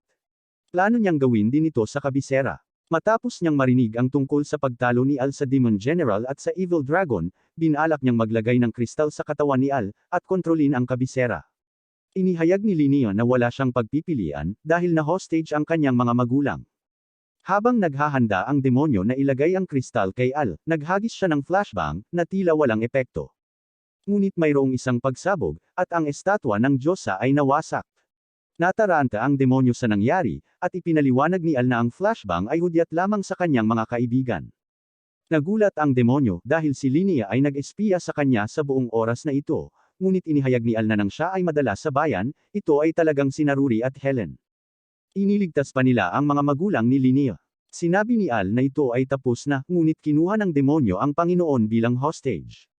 Plano niyang gawin din ito sa kabisera. Matapos niyang marinig ang tungkol sa pagtalo ni Al sa Demon General at sa Evil Dragon, binalak niyang maglagay ng kristal sa katawan ni Al, at kontrolin ang kabisera. Inihayag ni Linnea na wala siyang pagpipilian, dahil na-hostage ang kanyang mga magulang. Habang naghahanda ang demonyo na ilagay ang kristal kay Al, naghagis siya ng flashbang, na tila walang epekto. Ngunit mayroong isang pagsabog, at ang estatwa ng Diyosa ay nawasak. Nataranta ang demonyo sa nangyari, at ipinaliwanag ni Al na ang flashbang ay hudyat lamang sa kanyang mga kaibigan. Nagulat ang demonyo dahil si Linnea ay nag-espiya sa kanya sa buong oras na ito, ngunit inihayag ni Al na nang siya ay madala sa bayan, ito ay talagang sina Rory at Helen. Iniligtas pa nila ang mga magulang ni Linnea. Sinabi ni Al na ito ay tapos na, ngunit kinuha ng demonyo ang Panginoon bilang hostage.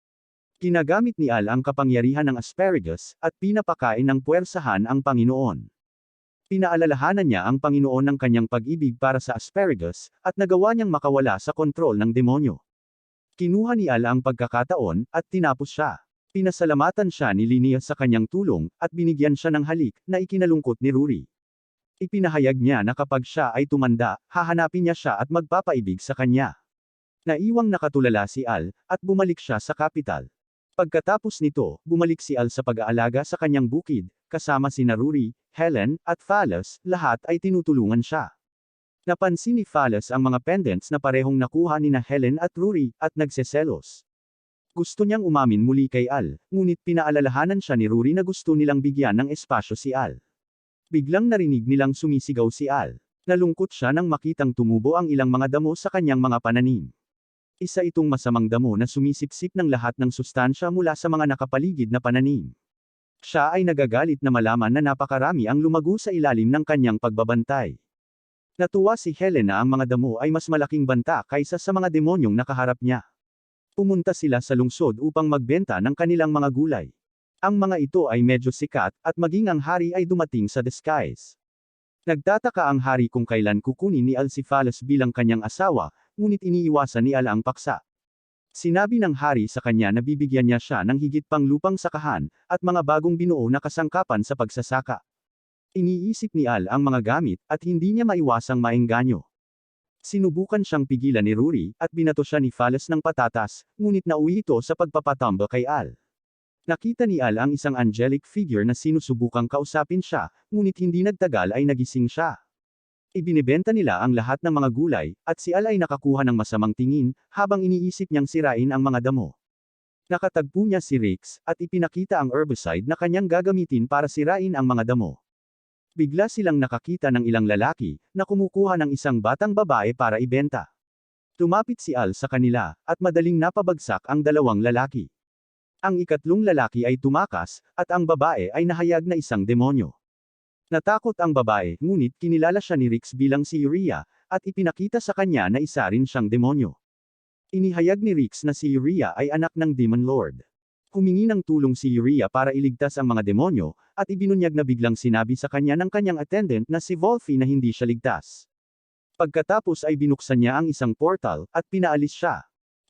Ginagamit ni Al ang kapangyarihan ng asparagus, at pinapakain ng puwersahan ang Panginoon. Pinaalalahanan niya ang Panginoon ng kanyang pag-ibig para sa asparagus, at nagawa niyang makawala sa kontrol ng demonyo. Kinuha ni Al ang pagkakataon, at tinapos siya. Pinasalamatan siya ni Linnea sa kanyang tulong, at binigyan siya ng halik, na ikinalungkot ni Rory. Ipinahayag niya na kapag siya ay tumanda, hahanapin niya siya at magpapaibig sa kanya. Naiwang nakatulala si Al, at bumalik siya sa kapital. Pagkatapos nito, bumalik si Al sa pag-aalaga sa kanyang bukid, kasama si Rory, Helen, at Phalos, lahat ay tinutulungan siya. Napansin ni Phalos ang mga pendants na parehong nakuha ni Helen at Rory, at nagseselos. Gusto niyang umamin muli kay Al, ngunit pinaalalahanan siya ni Rory na gusto nilang bigyan ng espasyo si Al. Biglang narinig nilang sumisigaw si Al. Nalungkot siya nang makitang tumubo ang ilang mga damo sa kanyang mga pananim. Isa itong masamang damo na sumisipsip ng lahat ng sustansya mula sa mga nakapaligid na pananim. Siya ay nagagalit na malaman na napakarami ang lumago sa ilalim ng kanyang pagbabantay. Natuwa si Helen na ang mga damo ay mas malaking banta kaysa sa mga demonyong nakaharap niya. Pumunta sila sa lungsod upang magbenta ng kanilang mga gulay. Ang mga ito ay medyo sikat, at maging ang hari ay dumating sa disguise. Nagtataka ang hari kung kailan kukunin ni Al si Phalos bilang kanyang asawa, ngunit iniiwasan ni Al ang paksa. Sinabi ng hari sa kanya na bibigyan niya siya ng higit pang lupang sakahan, at mga bagong binuo na kasangkapan sa pagsasaka. Iniisip ni Al ang mga gamit, at hindi niya maiwasang maengganyo. Sinubukan siyang pigilan ni Rory, at binato siya ni Phalos ng patatas, ngunit nauwi ito sa pagpapatamba kay Al. Nakita ni Al ang isang angelic figure na sinusubukang kausapin siya, ngunit hindi nagtagal ay nagising siya. Ibinibenta nila ang lahat ng mga gulay, at si Al ay nakakuha ng masamang tingin, habang iniisip niyang sirain ang mga damo. Nakatagpo niya si Rix, at ipinakita ang herbicide na kanyang gagamitin para sirain ang mga damo. Bigla silang nakakita ng ilang lalaki, na kumukuha ng isang batang babae para ibenta. Tumapit si Al sa kanila, at madaling napabagsak ang dalawang lalaki. Ang ikatlong lalaki ay tumakas, at ang babae ay nahayag na isang demonyo. Natakot ang babae, ngunit kinilala siya ni Rix bilang si Urea, at ipinakita sa kanya na isa rin siyang demonyo. Inihayag ni Rix na si Urea ay anak ng Demon Lord. Humingi ng tulong si Urea para iligtas ang mga demonyo, at ibinunyag na biglang sinabi sa kanya ng kanyang attendant na si Wolfie na hindi siya ligtas. Pagkatapos ay binuksan niya ang isang portal, at pinaalis siya.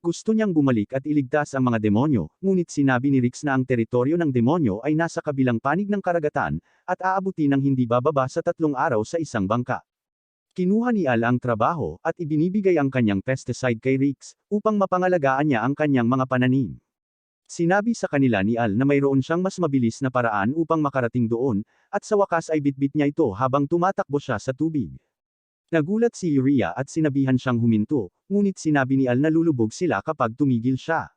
Gusto niyang bumalik at iligtas ang mga demonyo, ngunit sinabi ni Rix na ang teritoryo ng demonyo ay nasa kabilang panig ng karagatan, at aabuti ng hindi bababa sa 3 araw sa isang bangka. Kinuha ni Al ang trabaho, at ibinibigay ang kanyang pesticide kay Rix, upang mapangalagaan niya ang kanyang mga pananim. Sinabi sa kanila ni Al na mayroon siyang mas mabilis na paraan upang makarating doon, at sa wakas ay bitbit niya ito habang tumatakbo siya sa tubig. Nagulat si Urea at sinabihan siyang huminto, ngunit sinabi ni Al na lulubog sila kapag tumigil siya.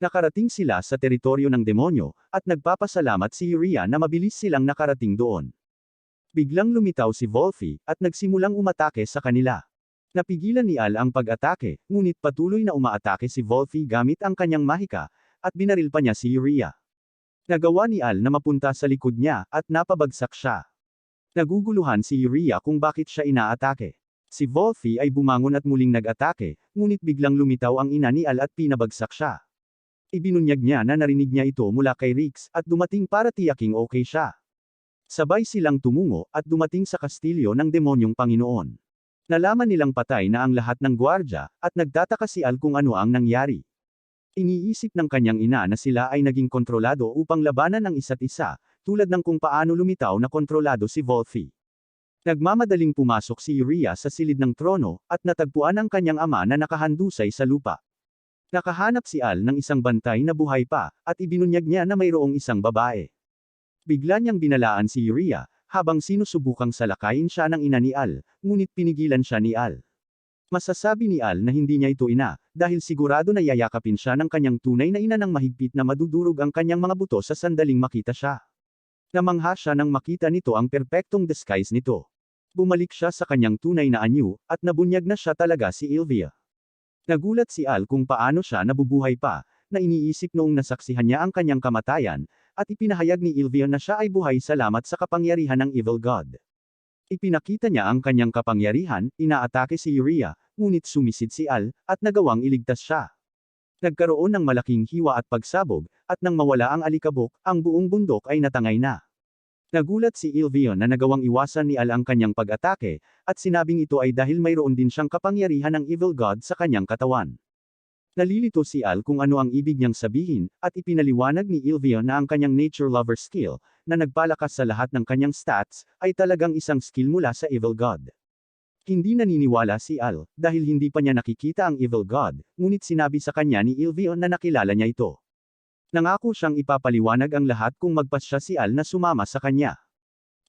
Nakarating sila sa teritoryo ng demonyo, at nagpapasalamat si Urea na mabilis silang nakarating doon. Biglang lumitaw si Wolfie, at nagsimulang umatake sa kanila. Napigilan ni Al ang pag-atake, ngunit patuloy na umaatake si Wolfie gamit ang kanyang mahika, at binaril pa niya si Urea. Nagawa ni Al na mapunta sa likod niya, at napabagsak siya. Naguguluhan si Urea kung bakit siya inaatake. Si Wolfie ay bumangon at muling nag-atake, ngunit biglang lumitaw ang ina ni Al at pinabagsak siya. Ibinunyag niya na narinig niya ito mula kay Rix, at dumating para tiyaking okay siya. Sabay silang tumungo, at dumating sa kastilyo ng demonyong Panginoon. Nalaman nilang patay na ang lahat ng gwardya, at nagtataka si Al kung ano ang nangyari. Iniisip ng kanyang ina na sila ay naging kontrolado upang labanan ang isa't isa, tulad ng kung paano lumitaw na kontrolado si Wolfie. Nagmamadaling pumasok si Urea sa silid ng trono, at natagpuan ang kanyang ama na nakahandusay sa lupa. Nakahanap si Al ng isang bantay na buhay pa, at ibinunyag niya na mayroong isang babae. Bigla niyang binalaan si Urea, habang sinusubukang salakayin siya ng ina ni Al, ngunit pinigilan siya ni Al. Masasabi ni Al na hindi niya ito ina, dahil sigurado na yayakapin siya ng kanyang tunay na ina nang mahigpit na madudurog ang kanyang mga buto sa sandaling makita siya. Namangha siya nang makita nito ang perpektong disguise nito. Bumalik siya sa kanyang tunay na anyo, at nabunyag na siya talaga si Ilvia. Nagulat si Al kung paano siya nabubuhay pa, na iniisip noong nasaksihan niya ang kanyang kamatayan, at ipinahayag ni Ilvia na siya ay buhay salamat sa kapangyarihan ng Evil God. Ipinakita niya ang kanyang kapangyarihan, inaatake si Urea, ngunit sumisid si Al, at nagawang iligtas siya. Nagkaroon ng malaking hiwa at pagsabog, at nang mawala ang alikabok, ang buong bundok ay natangay na. Nagulat si Ilvia na nagawang iwasan ni Al ang kanyang pag-atake, at sinabing ito ay dahil mayroon din siyang kapangyarihan ng Evil God sa kanyang katawan. Nalilito si Al kung ano ang ibig niyang sabihin, at ipinaliwanag ni Ilvia na ang kanyang nature lover skill, na nagpalakas sa lahat ng kanyang stats, ay talagang isang skill mula sa Evil God. Hindi naniniwala si Al, dahil hindi pa niya nakikita ang Evil God, ngunit sinabi sa kanya ni Ilvio na nakilala niya ito. Nangako siyang ipapaliwanag ang lahat kung magpasya si Al na sumama sa kanya.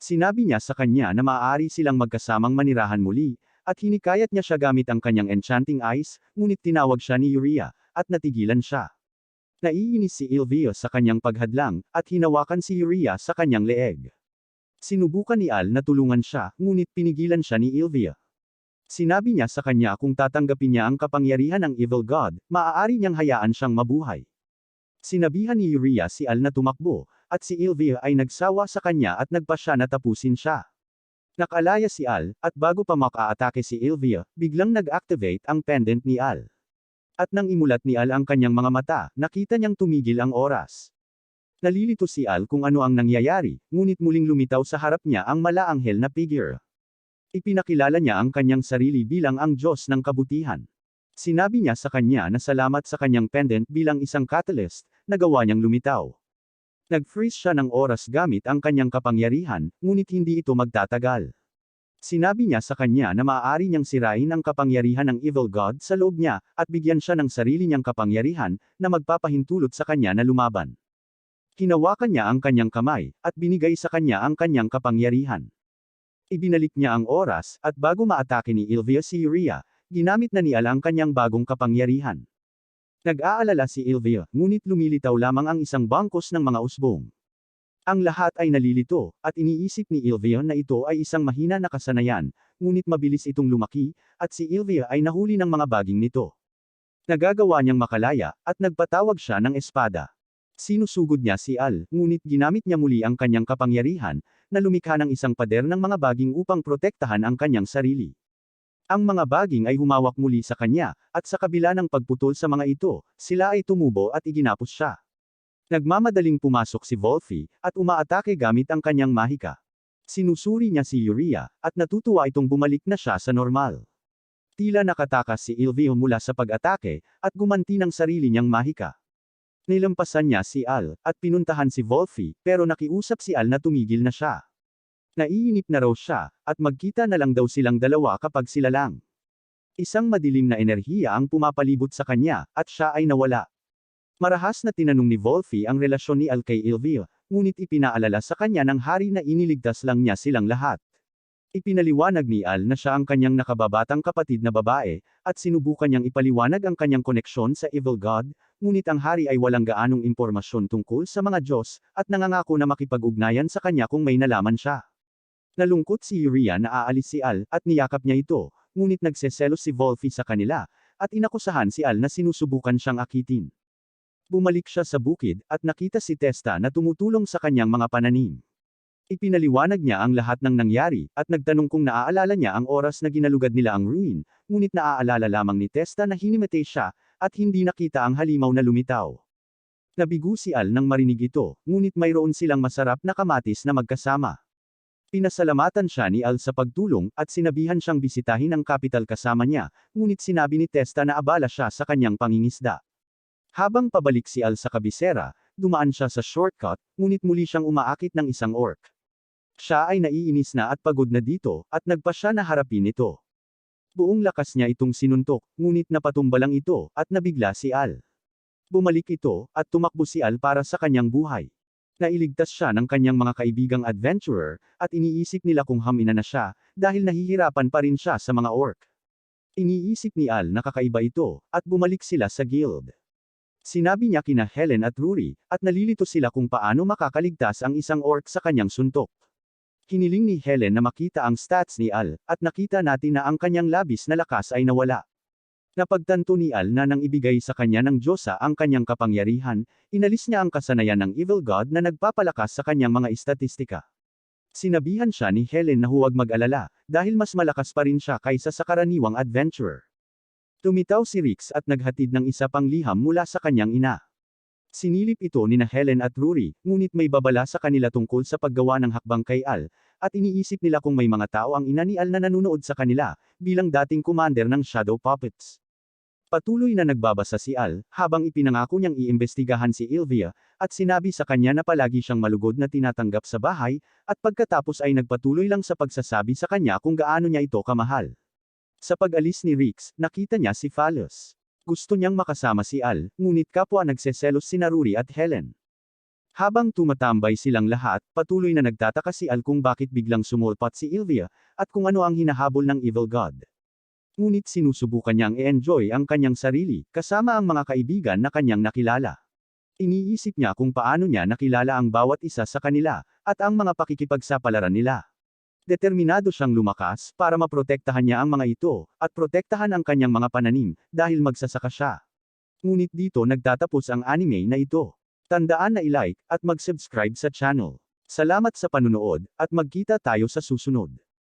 Sinabi niya sa kanya na maaari silang magkasamang manirahan muli, at hinikayat niya siya gamit ang kanyang enchanting eyes, ngunit tinawag siya ni Uria, at natigilan siya. Naiinis si Ilvio sa kanyang paghadlang, at hinawakan si Uria sa kanyang leeg. Sinubukan ni Al na tulungan siya, ngunit pinigilan siya ni Ilvio. Sinabi niya sa kanya kung tatanggapin niya ang kapangyarihan ng Evil God, maaari niyang hayaan siyang mabuhay. Sinabihan ni Uria si Al na tumakbo, at si Ilvio ay nagsawa sa kanya at nagpasya na tapusin siya. Nakalaya si Al, at bago pa makaatake si Ilvio, biglang nag-activate ang pendant ni Al. At nang imulat ni Al ang kanyang mga mata, nakita niyang tumigil ang oras. Nalilito si Al kung ano ang nangyayari, ngunit muling lumitaw sa harap niya ang malaanghel na figure. Ipinakilala niya ang kanyang sarili bilang ang Diyos ng kabutihan. Sinabi niya sa kanya na salamat sa kanyang pendant bilang isang catalyst, nagawa niyang lumitaw. Nag-freeze siya ng oras gamit ang kanyang kapangyarihan, ngunit hindi ito magtatagal. Sinabi niya sa kanya na maaari niyang sirain ang kapangyarihan ng Evil God sa loob niya, at bigyan siya ng sarili niyang kapangyarihan, na magpapahintulot sa kanya na lumaban. Hinawakan niya ang kanyang kamay, at binigay sa kanya ang kanyang kapangyarihan. Ibinalik niya ang oras, at bago maatake ni Ilvio si Uria, ginamit na ni Al ang kanyang bagong kapangyarihan. Nag-aalala si Ilvio, ngunit lumilitaw lamang ang isang bangkos ng mga usbong. Ang lahat ay nalilito, at iniisip ni Ilvio na ito ay isang mahina na kasanayan, ngunit mabilis itong lumaki, at si Ilvio ay nahuli ng mga baging nito. Nagagawa niyang makalaya, at nagpatawag siya ng espada. Sinusugod niya si Al, ngunit ginamit niya muli ang kanyang kapangyarihan, na lumikha ng isang pader ng mga baging upang protektahan ang kanyang sarili. Ang mga baging ay humawak muli sa kanya, at sa kabila ng pagputol sa mga ito, sila ay tumubo at iginapos siya. Nagmamadaling pumasok si Volfi, at umaatake gamit ang kanyang mahika. Sinusuri niya si Uria, at natutuwa itong bumalik na siya sa normal. Tila nakatakas si Ilvio mula sa pag-atake, at gumanti ng sarili niyang mahika. Nilampasan niya si Al, at pinuntahan si Volfi, pero nakiusap si Al na tumigil na siya. Naiinip na raw siya, at magkita na lang daw silang dalawa kapag sila lang. Isang madilim na enerhiya ang pumapalibot sa kanya, at siya ay nawala. Marahas na tinanong ni Volfi ang relasyon ni Al kay Ilvio, ngunit ipinaalala sa kanya ng hari na iniligtas lang niya silang lahat. Ipinaliwanag ni Al na siya ang kanyang nakababatang kapatid na babae, at sinubukan niyang ipaliwanag ang kanyang koneksyon sa Evil God, ngunit ang hari ay walang gaanong impormasyon tungkol sa mga Diyos, at nangangako na makipag-ugnayan sa kanya kung may nalaman siya. Nalungkot si Uria na aalis si Al, at niyakap niya ito, ngunit nagseselos si Volfi sa kanila, at inakusahan si Al na sinusubukan siyang akitin. Bumalik siya sa bukid, at nakita si Testa na tumutulong sa kanyang mga pananim. Ipinaliwanag niya ang lahat ng nangyari, at nagtanong kung naaalala niya ang oras na ginalugad nila ang ruin, ngunit naaalala lamang ni Testa na hinimatay siya, at hindi nakita ang halimaw na lumitaw. Nabigo si Al nang marinig ito, ngunit mayroon silang masarap na kamatis na magkasama. Pinasalamatan siya ni Al sa pagtulong, at sinabihan siyang bisitahin ang kapital kasama niya, ngunit sinabi ni Testa na abala siya sa kanyang pangingisda. Habang pabalik si Al sa kabisera, dumaan siya sa shortcut, ngunit muli siyang umaakit ng isang orc. Siya ay naiinis na at pagod na dito, at nagpa siya na harapin ito. Buong lakas niya itong sinuntok, ngunit napatumba lang ito, at nabigla si Al. Bumalik ito, at tumakbo si Al para sa kanyang buhay. Nailigtas siya ng kanyang mga kaibigang adventurer, at iniisip nila kung hamina na siya, dahil nahihirapan pa rin siya sa mga orc. Iniisip ni Al na kakaiba ito, at bumalik sila sa guild. Sinabi niya kina Helen at Rory, at nalilito sila kung paano makakaligtas ang isang orc sa kanyang suntok. Hiniling ni Helen na makita ang stats ni Al, at nakita natin na ang kanyang labis na lakas ay nawala. Napagtanto ni Al na nang ibigay sa kanya ng Diyosa ang kanyang kapangyarihan, inalis niya ang kasanayan ng Evil God na nagpapalakas sa kanyang mga istatistika. Sinabihan siya ni Helen na huwag mag-alala, dahil mas malakas pa rin siya kaysa sa karaniwang adventurer. Tumitaw si Rix at naghatid ng isa pang liham mula sa kanyang ina. Sinilip ito nina Helen at Rory, ngunit may babala sa kanila tungkol sa paggawa ng hakbang kay Al, at iniisip nila kung may mga tao ang ina ni Al na nanunood sa kanila, bilang dating commander ng Shadow Puppets. Patuloy na nagbabasa si Al, habang ipinangako niyang iimbestigahan si Ilvia, at sinabi sa kanya na palagi siyang malugod na tinatanggap sa bahay, at pagkatapos ay nagpatuloy lang sa pagsasabi sa kanya kung gaano niya ito kamahal. Sa pag-alis ni Rix, nakita niya si Phallus. Gusto niyang makasama si Al, ngunit kapwa nagseselos sina Rory at Helen. Habang tumatambay silang lahat, patuloy na nagtataka si Al kung bakit biglang sumulpat si Ilvia, at kung ano ang hinahabol ng Evil God. Ngunit sinusubukan niyang i-enjoy ang kanyang sarili, kasama ang mga kaibigan na kanyang nakilala. Iniisip niya kung paano niya nakilala ang bawat isa sa kanila, at ang mga pakikipagsapalaran nila. Determinado siyang lumakas para maprotektahan niya ang mga ito, at protektahan ang kanyang mga pananim, dahil magsasaka siya. Ngunit dito nagtatapos ang anime na ito. Tandaan na i-like, at mag-subscribe sa channel. Salamat sa panunood, at magkita tayo sa susunod.